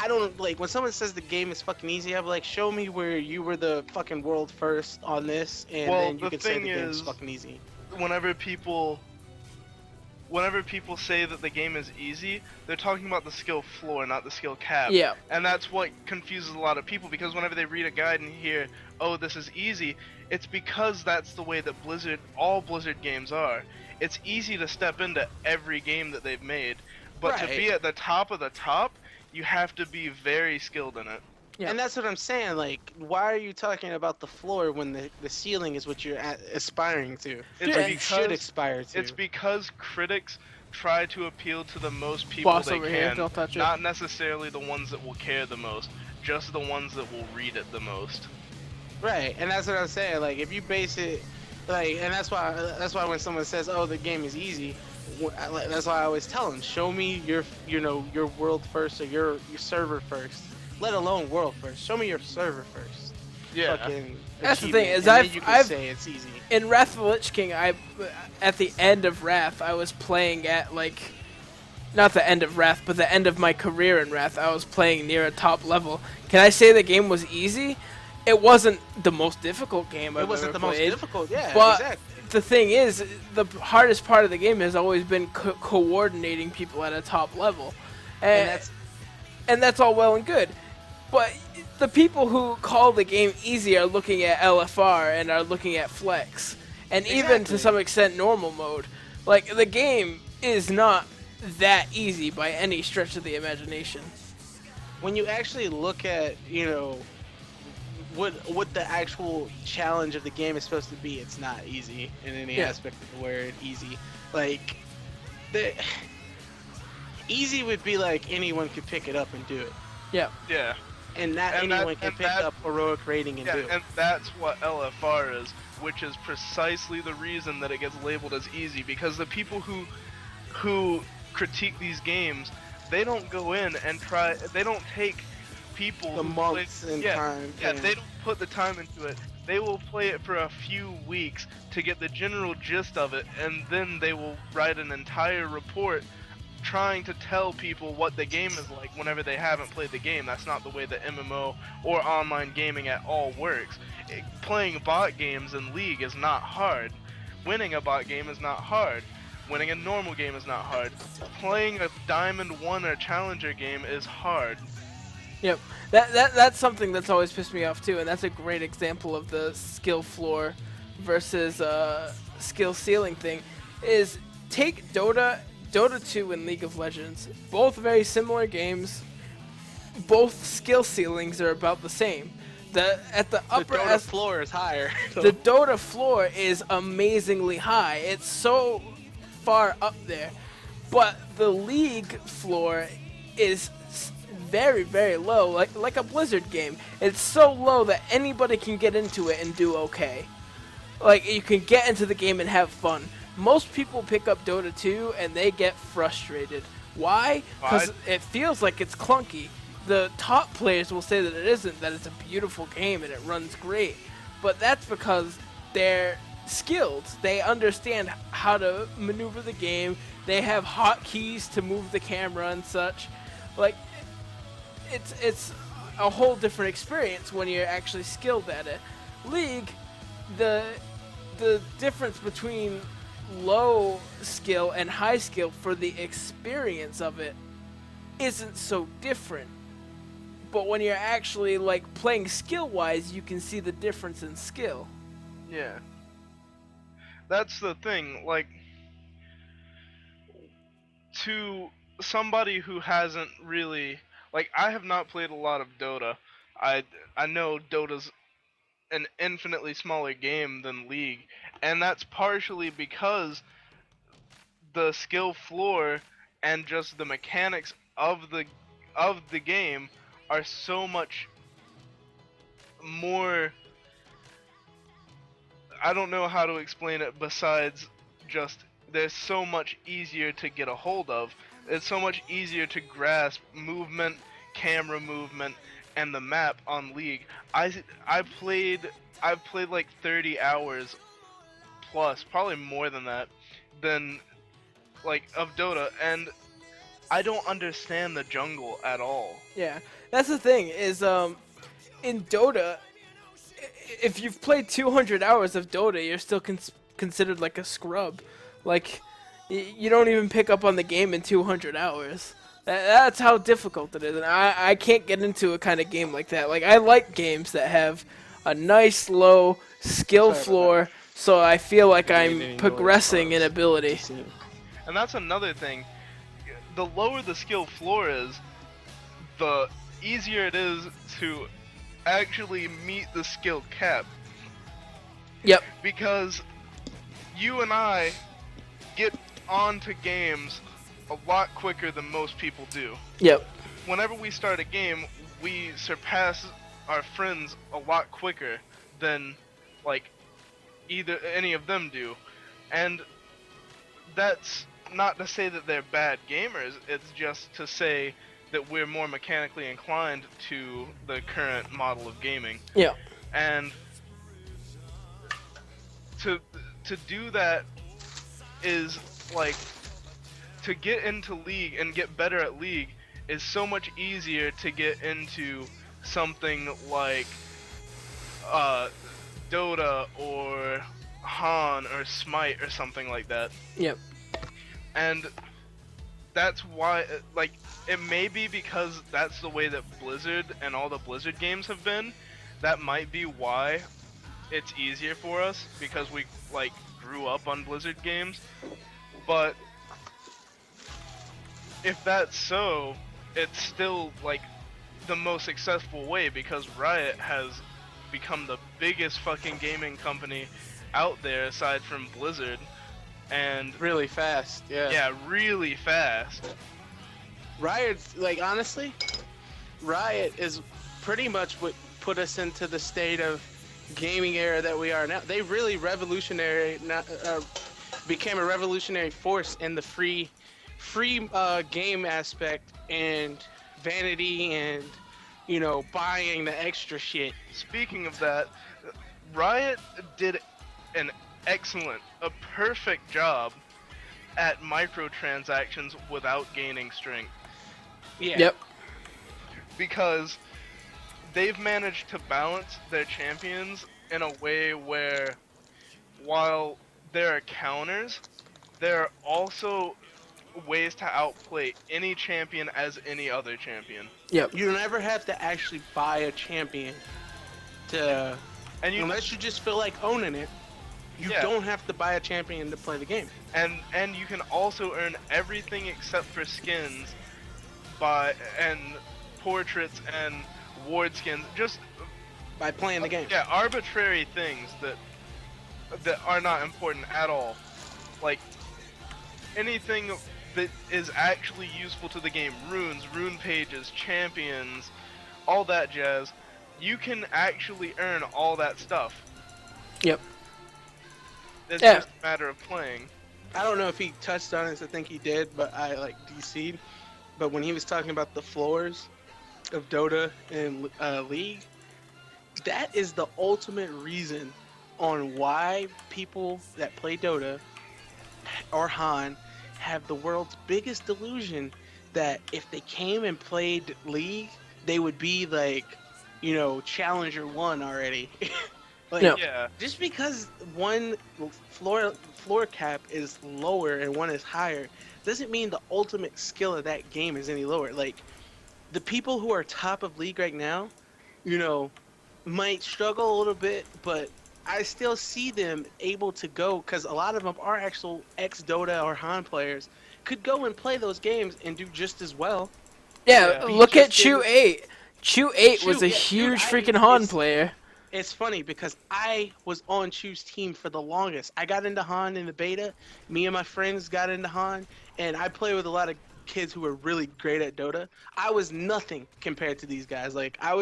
S1: I don't like when someone says the game is fucking easy. I'm like, show me where you were the fucking world first on this, and
S2: Well,
S1: then you
S2: the
S1: can say
S2: thing
S1: the game's
S2: is,
S1: fucking easy.
S2: Whenever people say that the game is easy, they're talking about the skill floor, not the skill cap.
S3: Yeah.
S2: And that's what confuses a lot of people, because whenever they read a guide and hear, "Oh, this is easy," it's because that's the way that all Blizzard games are. It's easy to step into every game that they've made, but to
S1: Right.
S2: be at the top of the top, you have to be very skilled in it.
S3: Yeah.
S1: And that's what I'm saying. Like, why are you talking about the floor when the ceiling is what you're aspiring to?
S2: It's
S1: Like, you should
S2: because
S1: aspire to.
S2: it's because critics try to appeal to the most people
S3: Boss
S2: they
S3: over here,
S2: can,
S3: don't touch it.
S2: not necessarily the ones that will care the most, just the ones that will read it the most.
S1: Right, and that's what I'm saying. Like, if you base it, like, and that's why when someone says, "Oh, the game is easy," that's why I always tell them, "Show me your, your world first or your server first. Let alone world first. Show me your server first."
S2: Yeah.
S1: Fucking
S3: That's the thing,
S1: achievement,
S3: is
S1: and then
S3: I've-
S1: you can
S3: I've-
S1: say it's easy.
S3: In Wrath of the Lich King, at the end of Wrath, I was playing at like, not the end of Wrath, but the end of my career in Wrath. I was playing near a top level. Can I say the game was easy? It wasn't the most difficult game I've
S1: It wasn't
S3: ever
S1: the most
S3: played.
S1: difficult, yeah,
S3: But
S1: exactly.
S3: the thing is, the hardest part of the game has always been coordinating people at a top level, and that's all well and good. But the people who call the game easy are looking at LFR and are looking at Flex, and even
S1: Exactly.
S3: to some extent normal mode. Like, the game is not that easy by any stretch of the imagination.
S1: When you actually look at, what the actual challenge of the game is supposed to be, it's not easy in any
S3: Yeah.
S1: aspect of the word easy. Like, the easy would be like anyone could pick it up and do it,
S3: Yeah.
S2: Yeah.
S1: and not
S2: And that-
S1: anyone can
S2: and
S1: pick
S2: that-
S1: up heroic rating and
S2: Yeah,
S1: do it.
S2: and that's what LFR is, which is precisely the reason that it gets labeled as easy, because the people who critique these games, they don't go in and they don't take people
S1: The
S2: who
S1: months
S2: play,
S1: and
S2: yeah,
S1: time.
S2: Yeah, they don't put the time into it. They will play it for a few weeks to get the general gist of it, and then they will write an entire report trying to tell people what the game is like whenever they haven't played the game. That's not the way that MMO or online gaming at all works. Playing bot games in League is not hard. Winning a bot game is not hard. Winning a normal game is not hard. Playing a Diamond 1 or Challenger game is hard.
S3: Yep. That's something that's always pissed me off too, and that's a great example of the skill floor versus skill ceiling thing. Is take Dota 2 and League of Legends. Both very similar games. Both skill ceilings are about the same. At the
S1: The
S3: upper
S1: Dota floor is higher.
S3: the Dota floor is amazingly high. It's so far up there. But the League floor is very, very low, like a Blizzard game. It's so low that anybody can get into it and do okay. Like, you can get into the game and have fun. Most people pick up Dota 2 and they get frustrated. Why? Because it feels like it's clunky. The top players will say that it isn't, that it's a beautiful game and it runs great. But that's because they're skilled. They understand how to maneuver the game. They have hotkeys to move the camera and such. Like, it's a whole different experience when you're actually skilled at it. League, the difference between low skill and high skill for the experience of it isn't so different. But when you're actually like playing skill wise, you can see the difference in skill.
S2: Yeah. That's the thing, like, to somebody who hasn't really, like, I have not played a lot of Dota. I know Dota's an infinitely smaller game than League, and that's partially because the skill floor and just the mechanics of the game are so much more, I don't know how to explain it besides just they're so much easier to get a hold of. It's so much easier to grasp movement, camera movement, and the map on League. I've played like 30 hours plus, probably more than that, than like of Dota, and I don't understand the jungle at all.
S3: Yeah, that's the thing is in Dota, if you've played 200 hours of Dota, you're still considered like a scrub. Like, you don't even pick up on the game in 200 hours. That's how difficult it is, and I can't get into a kind of game like that. Like, I like games that have a nice low skill
S1: Sorry about
S3: floor, so I feel like
S1: Any
S3: I'm
S1: noise
S3: progressing in
S1: box.
S3: ability.
S2: And that's another thing. The lower the skill floor is, the easier it is to actually meet the skill cap.
S3: Yep.
S2: Because you and I get onto games a lot quicker than most people do.
S3: Yep.
S2: Whenever we start a game, we surpass our friends a lot quicker than like either any of them do. And that's not to say that they're bad gamers, it's just to say that we're more mechanically inclined to the current model of gaming.
S3: Yeah.
S2: And to do that is like to get into League and get better at League is so much easier to get into something like Dota or Han or Smite or something like that.
S3: Yep.
S2: And that's why, like, it may be because that's the way that Blizzard and all the Blizzard games have been. That might be why it's easier for us, because we, like, grew up on Blizzard games. But if that's so, it's still, like, the most successful way, because Riot has become the biggest fucking gaming company out there aside from Blizzard. And
S1: Really fast, yeah.
S2: yeah, really fast.
S1: Riot's, like, honestly, Riot is pretty much what put us into the state of gaming era that we are now. They really became a revolutionary force in the free game aspect and vanity and, you know, buying the extra shit.
S2: Speaking of that, Riot did an excellent, a perfect job at microtransactions without gaining strength.
S1: Yeah.
S3: Yep.
S2: Because they've managed to balance their champions in a way where, while there are counters, there are also ways to outplay any champion as any other champion.
S3: Yep.
S1: You never have to actually buy a champion to,
S2: And you
S1: unless you just feel like owning it. You
S2: Yeah.
S1: don't have to buy a champion to play the game
S2: and you can also earn everything except for skins and portraits and ward skins, just
S1: by playing the game.
S2: yeah, arbitrary things that are not important at all. Like anything that is actually useful to the game, runes, rune pages, champions, all that jazz, you can actually earn all that stuff.
S3: Yep.
S2: It's
S3: Yeah.
S2: just a matter of playing.
S1: I don't know if he touched on this. I think he did, but I like DC'd. But when he was talking about the floors of Dota and League, that is the ultimate reason on why people that play Dota or Han have the world's biggest delusion that if they came and played League, they would be like, you know, Challenger 1 already. Like,
S3: No.
S2: Yeah.
S1: just because one floor cap is lower and one is higher doesn't mean the ultimate skill of that game is any lower. Like, the people who are top of League right now, you know, might struggle a little bit, but I still see them able to go, because a lot of them are actual ex-Dota or Han players, could go and play those games and do just as well.
S3: Yeah.
S2: Yeah.
S3: Look at
S1: Just
S3: Chew
S1: did-
S3: 8. Chew 8 was
S1: Chew,
S3: a
S1: yeah, dude,
S3: huge
S1: I-
S3: freaking Han
S1: it's-
S3: player.
S1: It's funny because I was on Chu's team for the longest. I got into Han in the beta. Me and my friends got into Han, and I play with a lot of kids who were really great at Dota. I was nothing compared to these guys. Like, I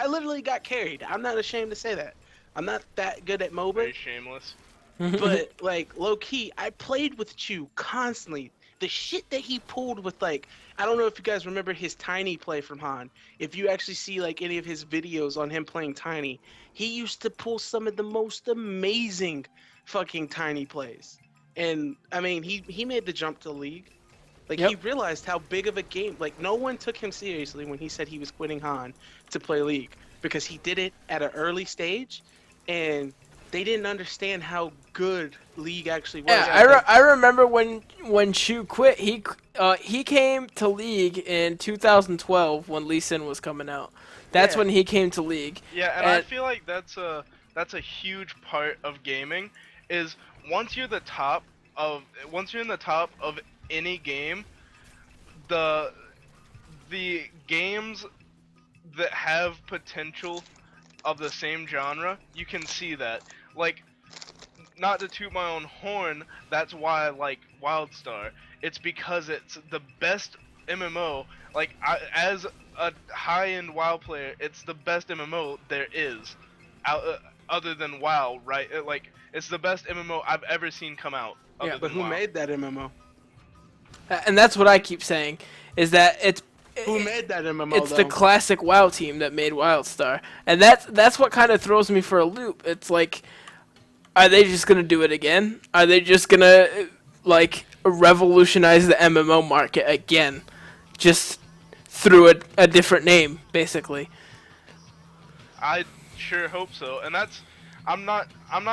S1: literally got carried. I'm not ashamed to say that. I'm not that good at MOBA,
S2: Very shameless.
S1: but like low key, I played with Chu constantly. The shit that he pulled with, like, I don't know if you guys remember his Tiny play from Han. If you actually see like any of his videos on him playing Tiny, he used to pull some of the most amazing fucking Tiny plays. And I mean, he made the jump to League. Like,
S3: Yep.
S1: he realized how big of a game. Like, no one took him seriously when he said he was quitting Han to play League, because he did it at an early stage, and they didn't understand how good League actually was.
S3: Yeah, I remember when Chew quit. He came to League in 2012 when Lee Sin was coming out. That's
S1: Yeah.
S3: when he came to League.
S2: Yeah, and I
S3: And-
S2: feel like that's a huge part of gaming, is once you're in the top of any game, the games that have potential of the same genre, you can see that. Like, not to toot my own horn, that's why I like WildStar. It's because it's the best MMO. Like, as a high-end WoW player, it's the best MMO there is, other than WoW, right? It's the best MMO I've ever seen come out.
S3: Yeah,
S1: But who
S2: WoW.
S1: made that MMO?
S3: And that's what I keep saying, is that
S1: Who made that MMO?
S3: it's the classic WoW team that made WildStar, and that's what kind of throws me for a loop. It's like, are they just gonna do it again? Are they just gonna like revolutionize the MMO market again, just through a different name, basically?
S2: I sure hope so, and that's. I'm not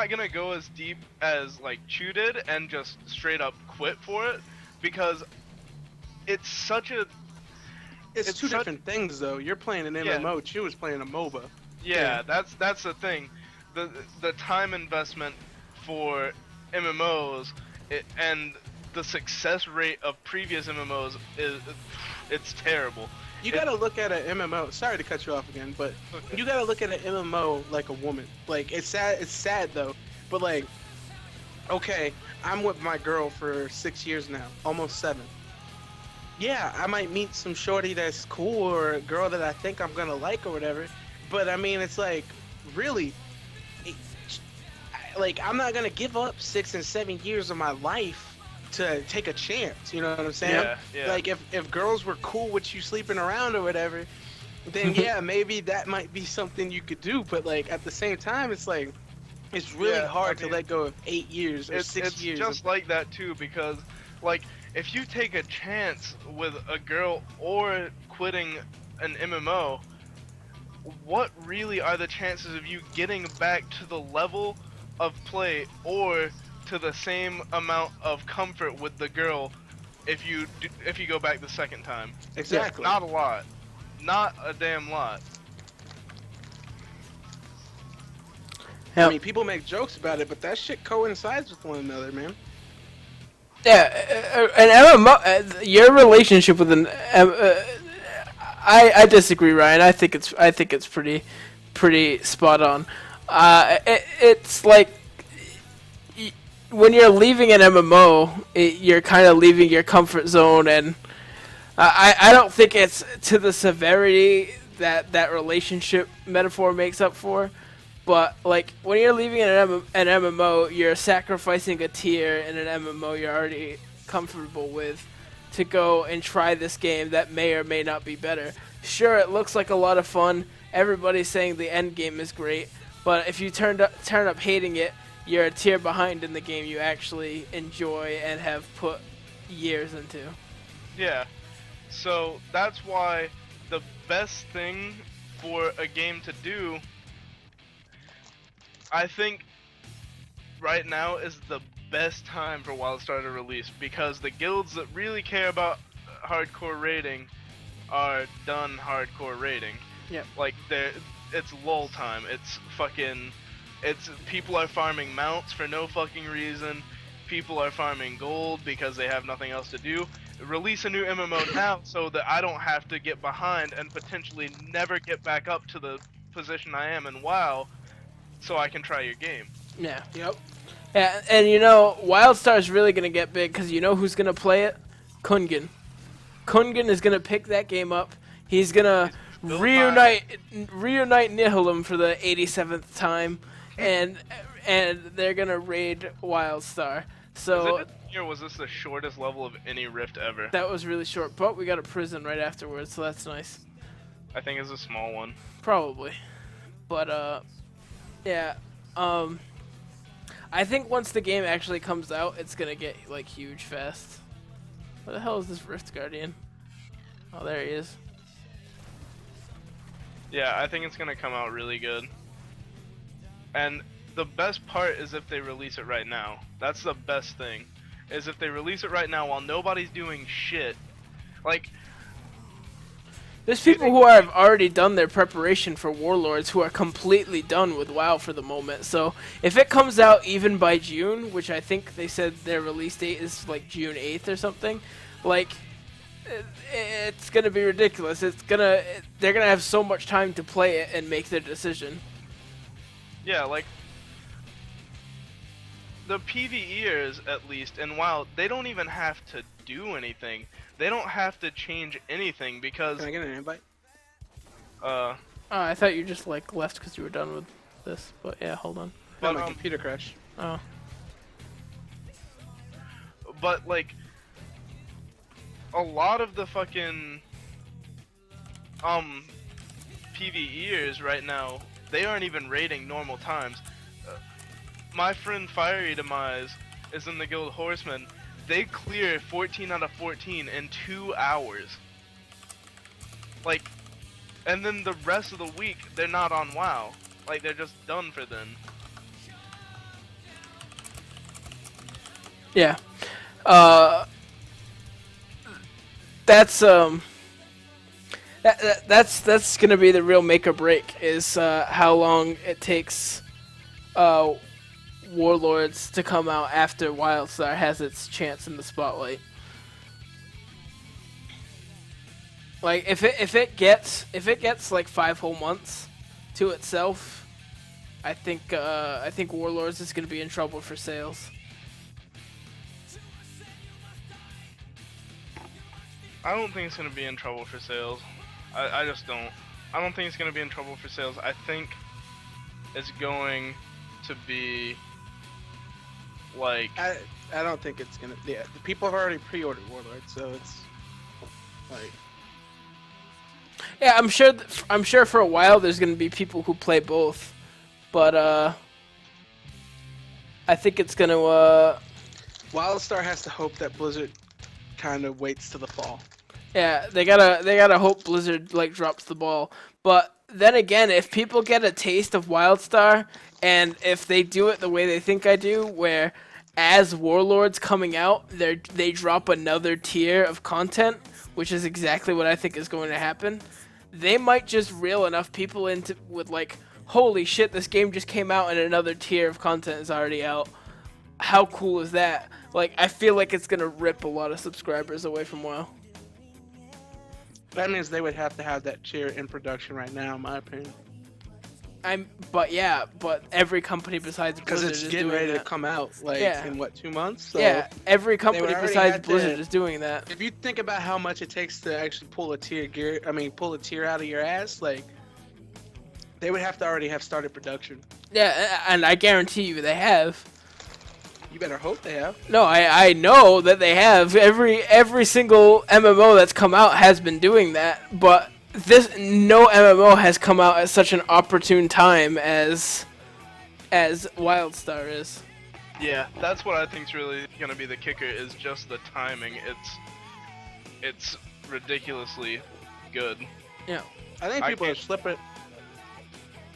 S2: gonna go as deep as like Chew did and just straight up quit for it, because it's such a.
S1: It's two
S2: such-
S1: different things, though. You're playing an MMO. Chew is playing a MOBA.
S2: Yeah, that's the thing. The time investment for MMOs and the success rate of previous MMOs it's terrible.
S1: You gotta look at an MMO. Sorry to cut you off again, but you gotta look at an MMO like a woman. Like, it's sad. It's sad though, but like, okay, I'm with my girl for 6 years now, almost 7. Yeah, I might meet some shorty that's cool or a girl that I think I'm gonna like or whatever. But I mean, it's like, really, like, I'm not gonna give up 6 and 7 years of my life to take a chance. You know what I'm saying?
S2: Yeah.
S1: Like, if girls were cool with you sleeping around or whatever, then yeah, maybe that might be something you could do. But like, at the same time, it's like, it's really
S2: Yeah,
S1: hard
S2: I mean,
S1: to let go of 8 years or
S2: it's
S1: 6 years.
S2: just like that too, because like if you take a chance with a girl or quitting an MMO, what really are the chances of you getting back to the level of play or to the same amount of comfort with the girl if you go back the second time?
S1: Exactly.
S2: Not a lot. Not a damn lot.
S1: I mean, people make jokes about it, but that shit coincides with one another, man.
S3: Yeah, an MMO. Your relationship with an. I disagree, Ryan. I think it's pretty spot on. It's like when you're leaving an MMO, you're kind of leaving your comfort zone, and I don't think it's to the severity that relationship metaphor makes up for. But like when you're leaving an MMO, you're sacrificing a tier in an MMO you're already comfortable with to go and try this game that may or may not be better. Sure, it looks like a lot of fun. Everybody's saying the end game is great, but if you turn up hating it, you're a tier behind in the game you actually enjoy and have put years into.
S2: Yeah. So that's why the best thing for a game to do, I think right now is the best time for WildStar to release, because the guilds that really care about hardcore raiding are done hardcore raiding.
S3: Yep.
S2: Like it's lull time. It's people are farming mounts for no fucking reason. People are farming gold because they have nothing else to do. Release a new MMO now so that I don't have to get behind and potentially never get back up to the position I am in WoW, so I can try your game.
S3: Yeah.
S1: Yep.
S3: Yeah, and you know, WildStar is really gonna get big because you know who's gonna play it? Kungan. Kungan is gonna pick that game up. He's gonna reunite Nihilum for the 87th time, and they're gonna raid WildStar. So
S2: Was this the shortest level of any Rift ever?
S3: that was really short, but we got a prison right afterwards, so that's nice.
S2: I think it's a small one.
S3: Probably, but yeah. I think once the game actually comes out, it's gonna get like huge fast. Where the hell is this Rift Guardian? Oh, there he is.
S2: Yeah, I think it's gonna come out really good. And the best part is if they release it right now. That's the best thing. Is if they release it right now while nobody's doing shit. Like,
S3: There's people who have already done their preparation for Warlords who are completely done with WoW for the moment. So if it comes out even by June, which I think they said their release date is like June 8th or something, like it's gonna be ridiculous. They're gonna have so much time to play it and make their decision.
S2: Yeah, like the PvEers at least, and WoW, they don't even have to do anything. They don't have to change anything because
S1: Can I get an invite?
S3: Oh, I thought you just like left because you were done with this. But yeah, hold on.
S1: But
S2: But,
S1: my computer crashed.
S3: Oh,
S2: but like a lot of the fucking PvEers right now, they aren't even raiding normal times. My friend Fiery Demise is in the Guild Horsemen. They clear 14 out of 14 in 2 hours. Like, and then the rest of the week they're not on WoW. Like, they're just done for then.
S3: yeah. That's that's gonna be the real make or break is how long it takes Warlords to come out after WildStar has its chance in the spotlight. Like if it gets like 5 whole months to itself, I think Warlords is gonna be in trouble for sales.
S2: I don't think it's gonna be in trouble for sales. I just don't. I don't think it's gonna be in trouble for sales. I think it's going to be like
S1: I don't think it's gonna. Yeah, the people have already pre-ordered Warlord, so it's like.
S3: Yeah, I'm sure for a while there's gonna be people who play both, but I think it's gonna
S1: WildStar has to hope that Blizzard kind of waits to the fall.
S3: yeah, they gotta hope Blizzard like drops the ball. But then again, if people get a taste of WildStar, and if they do it the way they think I do, where as Warlords coming out, they drop another tier of content, which is exactly what I think is going to happen. They might just reel enough people into with like, holy shit, this game just came out and another tier of content is already out. How cool is that? Like, I feel like it's gonna rip a lot of subscribers away from WoW.
S1: That means they would have to have that tier in production right now, in my opinion.
S3: But every company besides
S1: Because
S3: Blizzard
S1: it's
S3: is
S1: getting
S3: doing
S1: ready
S3: that.
S1: to come out, like,
S3: Yeah.
S1: in what, 2 months? So
S3: Yeah, every
S1: would
S3: company
S1: already
S3: besides
S1: have to-
S3: Blizzard is doing that.
S1: if you think about how much it takes to actually pull a tier pull a tier out of your ass, like, they would have to already have started production.
S3: Yeah, and I guarantee you they have.
S1: You better hope they have.
S3: No, I know that they have. Every single MMO that's come out has been doing that, but no MMO has come out at such an opportune time as WildStar is.
S2: yeah, that's what I think's really gonna be the kicker is just the timing. It's ridiculously good.
S3: Yeah.
S1: I think
S2: I
S1: people are
S2: can't-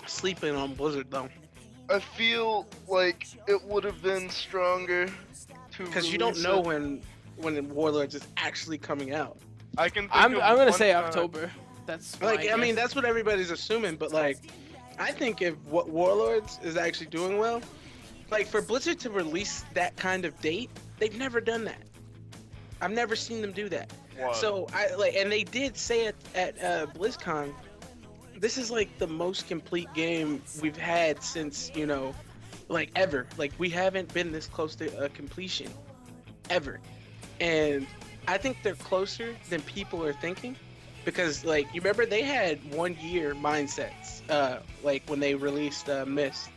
S1: sleeping on Blizzard, though.
S2: I feel like it would have been stronger to
S1: Because you don't know when Warlords is actually coming out.
S2: I can. Think
S3: I'm
S2: of
S3: gonna
S2: one
S3: say
S2: time-
S3: October. That's
S1: Like,
S3: my
S1: I mean,
S3: guess.
S1: that's what everybody's assuming, but, like, I think if what Warlords is actually doing well, like, for Blizzard to release that kind of date, they've never done that. I've never seen them do that.
S2: What?
S1: So, and they did say it at BlizzCon, this is, like, the most complete game we've had since, like, ever. Like, we haven't been this close to completion, ever. And I think they're closer than people are thinking. Because, like, you remember they had 1 year mindsets, like when they released Mist.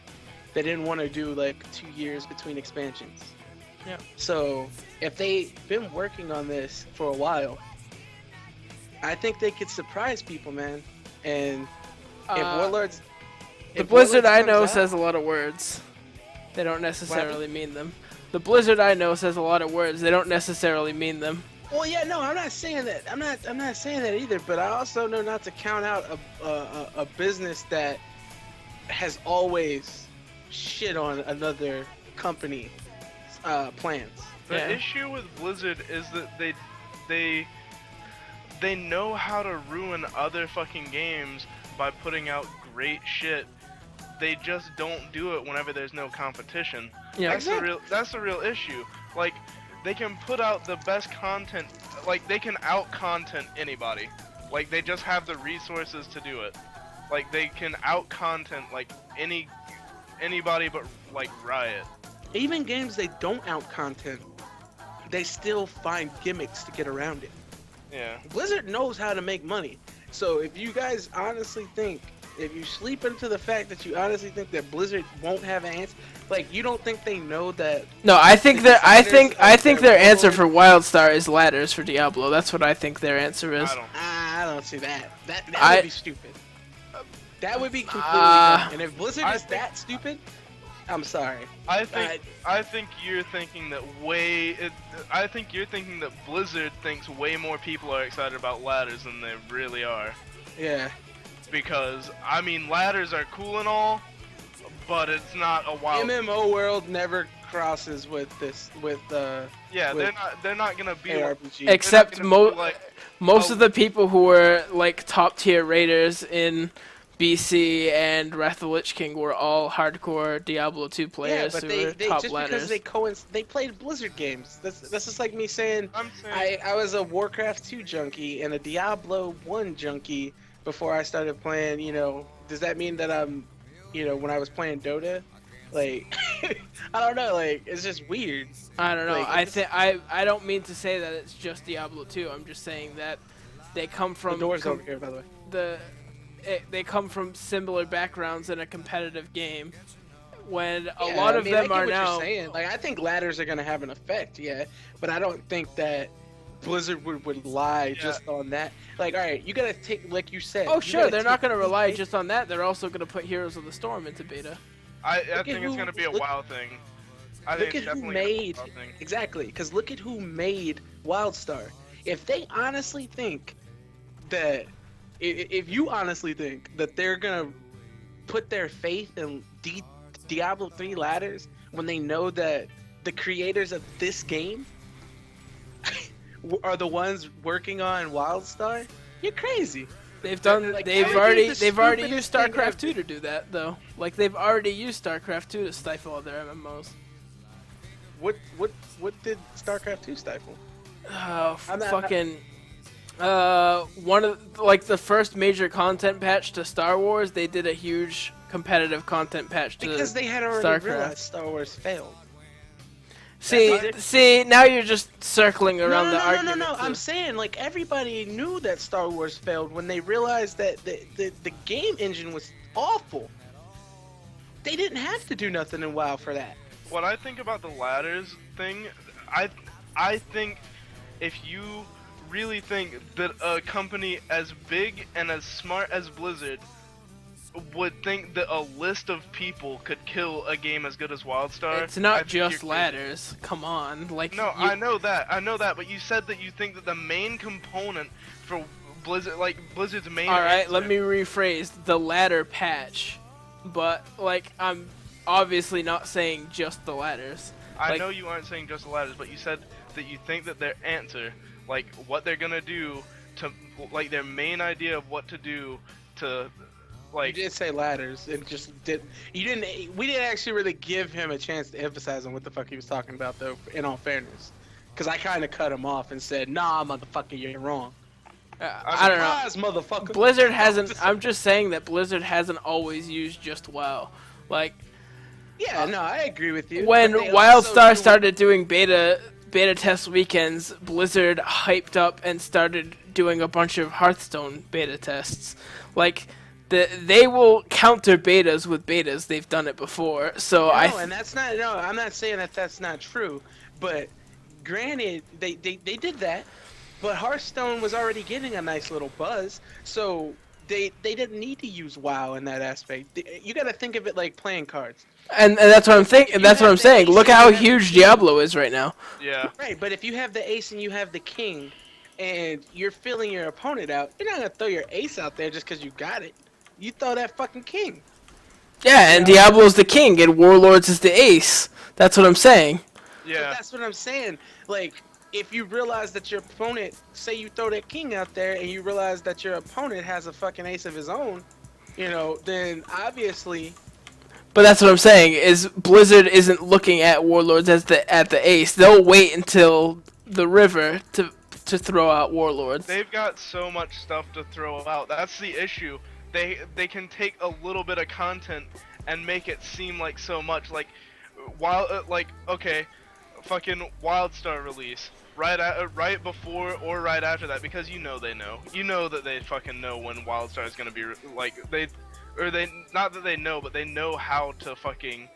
S1: They didn't want to do like 2 years between expansions.
S3: Yeah.
S1: So if they've been working on this for a while, I think they could surprise people, man. And if Warlords,
S3: The
S1: if
S3: Blizzard
S1: Warlords
S3: I
S1: comes
S3: know
S1: out-
S3: says a lot of words. They don't necessarily mean them. The Blizzard I know says a lot of words. They don't necessarily mean them.
S1: Well, yeah, no, I'm not saying that. I'm not saying that either. But I also know not to count out a business that has always shit on another company plans.
S2: The
S3: Yeah.
S2: issue with Blizzard is that they know how to ruin other fucking games by putting out great shit. They just don't do it whenever there's no competition.
S3: Yeah.
S2: That's the real issue. Like, they can put out the best content. Like they can out content anybody. Like they just have the resources to do it. Like they can out content like anybody but like Riot.
S1: Even games they don't out content, they still find gimmicks to get around it.
S2: Yeah.
S1: Blizzard knows how to make money. So if you guys honestly think, if you sleep into the fact that you honestly think that Blizzard won't have an answer, like you don't think they know that.
S3: No, I think
S1: the
S3: I think
S1: designers of
S3: their
S1: their
S3: answer
S1: world-
S3: for WildStar is ladders for Diablo. That's what I think their answer is.
S1: I don't see that. That
S3: I-
S1: would be stupid. That would be completely dumb. And if Blizzard
S2: I
S1: is
S2: think-
S1: that stupid, I'm sorry.
S2: I think you're thinking that I think you're thinking that Blizzard thinks way more people are excited about ladders than they really are.
S1: Yeah.
S2: Because I mean, ladders are cool and all, but it's not a wild.
S1: MMO world never crosses with this
S2: Yeah,
S1: with
S2: they're not gonna be like,
S1: ARPG.
S3: Except
S2: they're not gonna be
S3: most
S2: oh.
S3: of the people who were like top tier raiders in BC and Wrath of the Lich King were all hardcore Diablo 2
S1: Yeah,
S3: players
S1: but
S3: who
S1: they
S3: were
S1: just
S3: top
S1: because
S3: ladders.
S1: they played Blizzard games. That's just like me saying
S2: I'm saying
S1: I was a Warcraft 2 junkie and a Diablo 1 junkie before I started playing, you know. Does that mean that I'm, you know, when I was playing Dota? Like, I don't know, like, it's just weird.
S3: I don't know.
S1: like,
S3: I
S1: it's-
S3: think I don't mean to say that it's just Diablo 2. I'm just saying that they come from
S1: The door's over here, by the way.
S3: they come from similar backgrounds in a competitive game. When a
S1: Yeah,
S3: lot
S1: I
S3: of
S1: mean, I
S3: them
S1: get
S3: are
S1: what you're
S3: now.
S1: saying. Like, I think ladders are gonna have an effect, yeah, but I don't think that Blizzard would lie just on that. Like, all right, you gotta take, like you said.
S3: Oh
S1: you
S3: sure,
S1: gotta
S3: they're not
S1: take
S3: going to rely
S1: bait.
S3: just on that. They're also going to put Heroes of the Storm into beta.
S2: I
S1: at
S2: think it's
S1: who-
S2: gonna be a
S1: look-
S2: WoW thing. I
S1: Look
S2: think
S1: at
S2: it's
S1: who
S2: definitely gonna be a
S1: made
S2: WoW thing.
S1: exactly, because look at who made WildStar. If they honestly think that, if you honestly think that they're gonna put their faith in Diablo 3 ladders when they know that the creators of this game are the ones working on WildStar, you're crazy.
S3: They've done.
S1: Like,
S3: they've
S1: that would be
S3: already.
S1: the
S3: They've already
S1: stupidest
S3: used
S1: thing
S3: StarCraft
S1: ever.
S3: 2 to do that, though. Like they've already used StarCraft 2 to stifle all their MMOs.
S1: What did StarCraft 2 stifle?
S3: Oh,
S1: I'm not-
S3: fucking. One of like the first major content patch to Star Wars, they did a huge competitive content patch to.
S1: Because they had already
S3: StarCraft.
S1: realized Star Wars failed.
S3: See, now you're just circling around the argument.
S1: No.
S3: to-
S1: I'm saying, like, everybody knew that Star Wars failed when they realized that the game engine was awful. They didn't have to do nothing in WoW for that.
S2: What I think about the ladders thing, I think if you really think that a company as big and as smart as Blizzard would think that a list of people could kill a game as good as WildStar,
S3: It's
S2: I
S3: not
S2: think you're
S3: just
S2: crazy.
S3: ladders. Come on, like.
S2: No,
S3: you-
S2: I know that, but you said that you think that the main component for Blizzard, like Blizzard's main.
S3: All right,
S2: answer-
S3: let me rephrase the ladder patch, but like I'm obviously not saying just the ladders.
S2: I
S3: like-
S2: know you aren't saying just the ladders, but you said that you think that their answer, like what they're gonna do to, like their main idea of what to do to, like.
S1: You did say ladders, and just did. You didn't. We didn't actually really give him a chance to emphasize on what the fuck he was talking about, though. In all fairness, because I kind of cut him off and said, "Nah, motherfucker, you're wrong."
S3: I don't know.
S1: Surprise, motherfucker.
S3: Blizzard hasn't. I'm just saying that Blizzard hasn't always used just WoW. Like
S1: Yeah, no, I agree with you.
S3: when
S1: but they also
S3: WildStar
S1: do-
S3: started doing beta test weekends, Blizzard hyped up and started doing a bunch of Hearthstone beta tests. Like they will counter betas with betas. They've done it before. So
S1: No, and that's not. No, I'm not saying that that's not true. But granted, they did that. But Hearthstone was already getting a nice little buzz, so they didn't need to use WoW in that aspect. You got to think of it like playing cards.
S3: and that's what I'm thinking.
S1: You
S3: That's what
S1: have
S3: I'm
S1: the
S3: saying.
S1: ace
S3: Look
S1: and
S3: how
S1: you have the
S3: huge
S1: king.
S3: Diablo is right now.
S2: Yeah.
S1: Right, but if you have the ace and you have the king, and you're filling your opponent out, you're not gonna throw your ace out there just because you got it. You throw that fucking king.
S3: Yeah, and Diablo's the king, and Warlords is the ace. That's what I'm saying.
S1: But
S2: Yeah.
S1: that's what I'm saying. Like, if you realize that your opponent, say you throw that king out there, and you realize that your opponent has a fucking ace of his own, you know, then obviously
S3: But that's what I'm saying is Blizzard isn't looking at Warlords as the ace. They'll wait until the river to throw out Warlords.
S2: They've got so much stuff to throw out. That's the issue. They can take a little bit of content and make it seem like so much. Like, okay, fucking WildStar release right before or right after that, because you know they know. You know that they fucking know when WildStar is gonna be not that they know, but they know how to fucking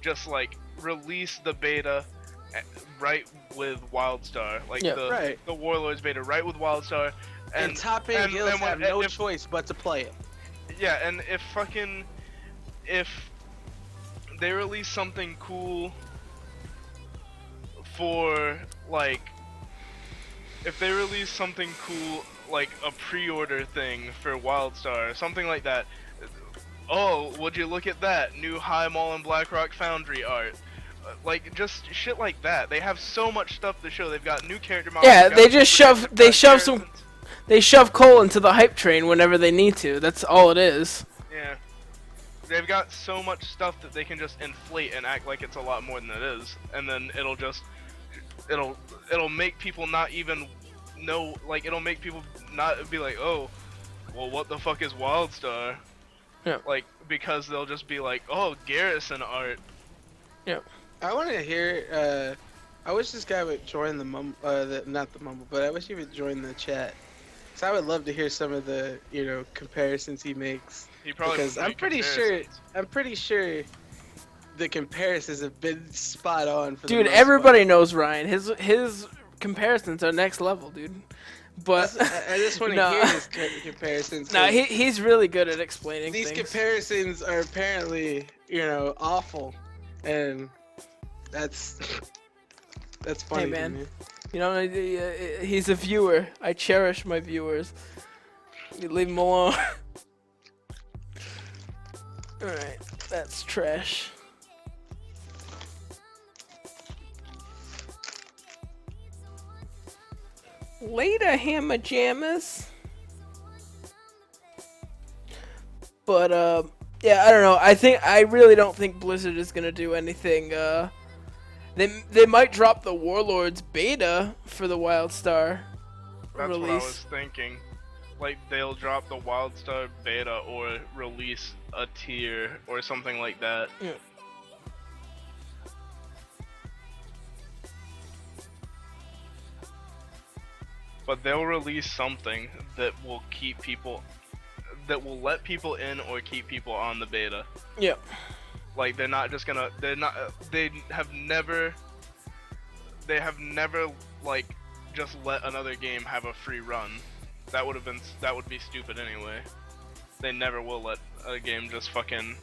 S2: just like release the beta right with WildStar, like the Warlords beta right with WildStar,
S1: and Top End Guilds have no choice but to play it.
S2: Yeah, and if they release something cool for like, if they release something cool like a pre-order thing for WildStar, something like that. Oh, would you look at that new High Mall and Blackrock Foundry art? Like just shit like that. They have so much stuff to show. They've got new character models.
S3: Yeah, they shove coal into the hype train whenever they need to. That's all it is.
S2: Yeah. They've got so much stuff that they can just inflate and act like it's a lot more than it is, and then it'll make people not even know, like it'll make people not be like, oh, well, what the fuck is WildStar?
S3: Yeah.
S2: Like, because they'll just be like, oh, Garrison art.
S3: Yeah.
S1: I want to hear. I wish this guy would join the not the mumble, but I wish he would join the chat. So I would love to hear some of the comparisons he makes.
S2: He probably
S1: because I'm pretty sure the comparisons have been spot on for
S3: dude,
S1: the most
S3: everybody
S1: part.
S3: knows Ryan. His comparisons are next level, dude. But
S1: I just want to hear his comparisons.
S3: No, he's really good at explaining
S1: these
S3: things.
S1: comparisons are apparently, awful, and that's funny.
S3: Hey man,
S1: to me.
S3: he's a viewer. I cherish my viewers. You leave him alone. All right, that's trash. Later, hammer jammers. But yeah, I don't know. I really don't think Blizzard is gonna do anything. They might drop the Warlords beta for the WildStar
S2: That's
S3: release.
S2: what I was thinking. Like they'll drop the WildStar beta or release a tier or something like that.
S3: Yeah.
S2: But they'll release something that will keep people, that will let people in or keep people on the beta.
S3: Yeah.
S2: Like they have never like just let another game have a free run. That would be stupid anyway. They never will let a game just fucking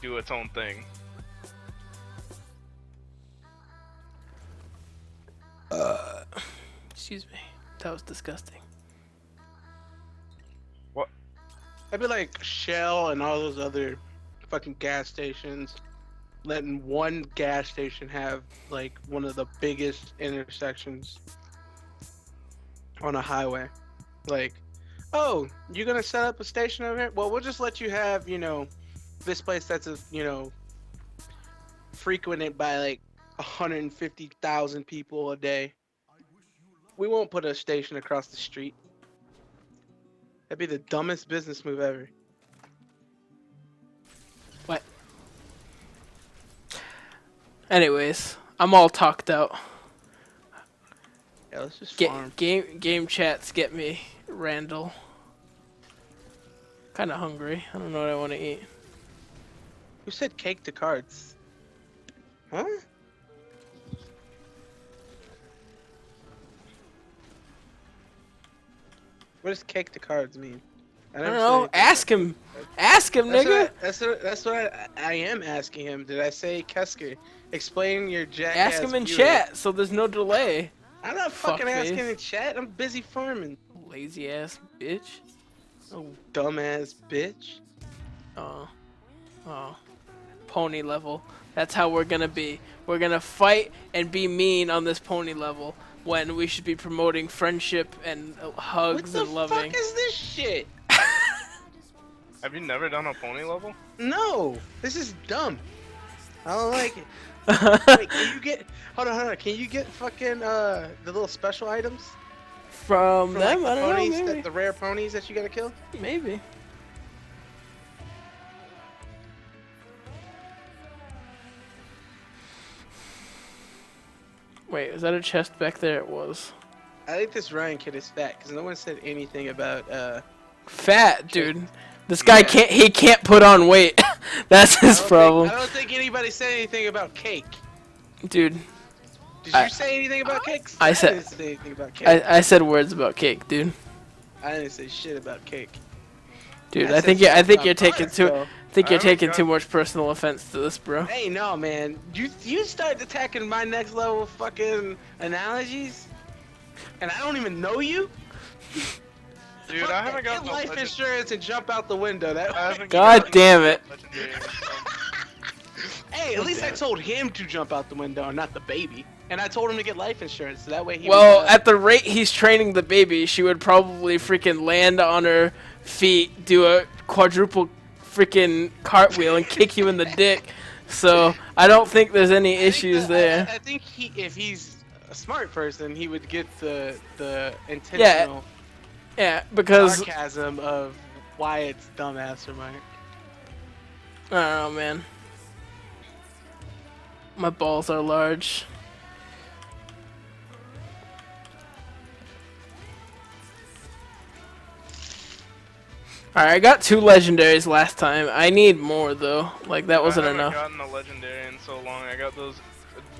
S2: do its own thing.
S3: Excuse me. That was disgusting.
S2: What?
S1: I'd be like Shell and all those other fucking gas stations, letting one gas station have like one of the biggest intersections on a highway. Like, oh, you're gonna set up a station over here? Well, we'll just let you have, this place that's frequented by like 150,000 people a day. We won't put a station across the street. That'd be the dumbest business move ever.
S3: What? Anyways, I'm all talked out.
S1: Yeah, let's just farm.
S3: Game chats get me, Randall. Kind of hungry. I don't know what I want to eat.
S1: Who said cake to cards? Huh? What does cake to cards mean?
S3: I don't know. Ask him. Ask him, nigga.
S1: That's what I am asking him. Did I say Kesker? Explain your jackass.
S3: Ask him in
S1: viewer.
S3: chat so there's no delay.
S1: I'm not fucking
S3: Fuckface.
S1: asking in chat. I'm busy farming.
S3: Lazy ass bitch.
S1: Oh, dumbass bitch.
S3: Oh. Pony level. That's how we're gonna be. We're gonna fight and be mean on this pony level when we should be promoting friendship and hugs and loving.
S1: What the fuck is this shit?
S2: Have you never done a pony level?
S1: No, this is dumb. I don't like it. Wait, can you get? Hold on. Can you get fucking the little special items
S3: From
S1: for
S3: them?
S1: like,
S3: I
S1: the
S3: don't know.
S1: ponies,
S3: Maybe.
S1: the rare ponies that you gotta kill?
S3: Maybe. Wait, is that a chest back there? It was.
S1: I think this Ryan kid is fat because no one said anything about
S3: Fat, dude. This guy
S1: Yeah.
S3: he can't put on weight. That's his problem.
S1: I don't think anybody said anything about cake.
S3: Dude,
S1: Did
S3: I-
S1: you say anything about cakes?
S3: I said-
S1: didn't say anything about cake.
S3: I said words about cake, dude.
S1: I didn't say shit about cake.
S3: Dude,
S1: I
S3: I
S1: said
S3: think
S1: shit
S3: you're
S1: about
S3: taking
S1: art,
S3: too
S1: though.
S3: think you're
S2: I
S3: taking
S2: haven't
S3: too
S2: got-
S3: much personal offense to this, bro.
S1: Hey, no, man. You start attacking my next level fucking analogies, and I don't even know you.
S2: Dude,
S1: Fuck
S2: I
S1: that.
S2: haven't got
S1: Get
S2: no
S1: life insurance and jump out the window. That
S2: I
S1: way.
S2: haven't
S3: God
S2: gotten
S3: damn it.
S2: legendary, so-
S1: Hey, at least I
S3: damn it.
S1: told him to jump out the window, and not the baby. And I told him to get life insurance, so that way he.
S3: Well,
S1: would,
S3: at the rate he's training the baby, she would probably freaking land on her feet, do a quadruple freaking cartwheel, and kick you in the dick. So I don't think there's any
S1: I think
S3: issues
S1: that-
S3: there.
S1: I think if he's a smart person, he would get the intentional
S3: Yeah, because
S1: sarcasm of why it's dumbass remark.
S3: I don't know, man. My balls are large. Alright, I got 2 legendaries last time. I need more though. Like that wasn't
S2: I haven't
S3: enough.
S2: gotten a legendary in so long. I got those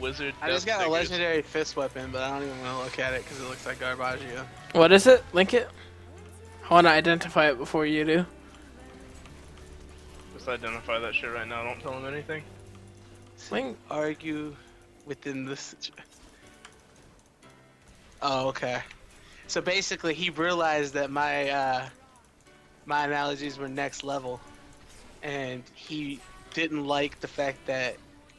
S2: wizard.
S1: I just
S2: death
S1: got a
S2: figures.
S1: legendary fist weapon, but I don't even want to look at it because it looks like Garbaggio.
S3: What is it? Link it? I wanna identify it before you do.
S2: Just identify that shit right now. Don't tell him anything.
S3: Link.
S1: Argue within the situation. Oh, okay. So basically, he realized that my analogies were next level, and he didn't like the fact that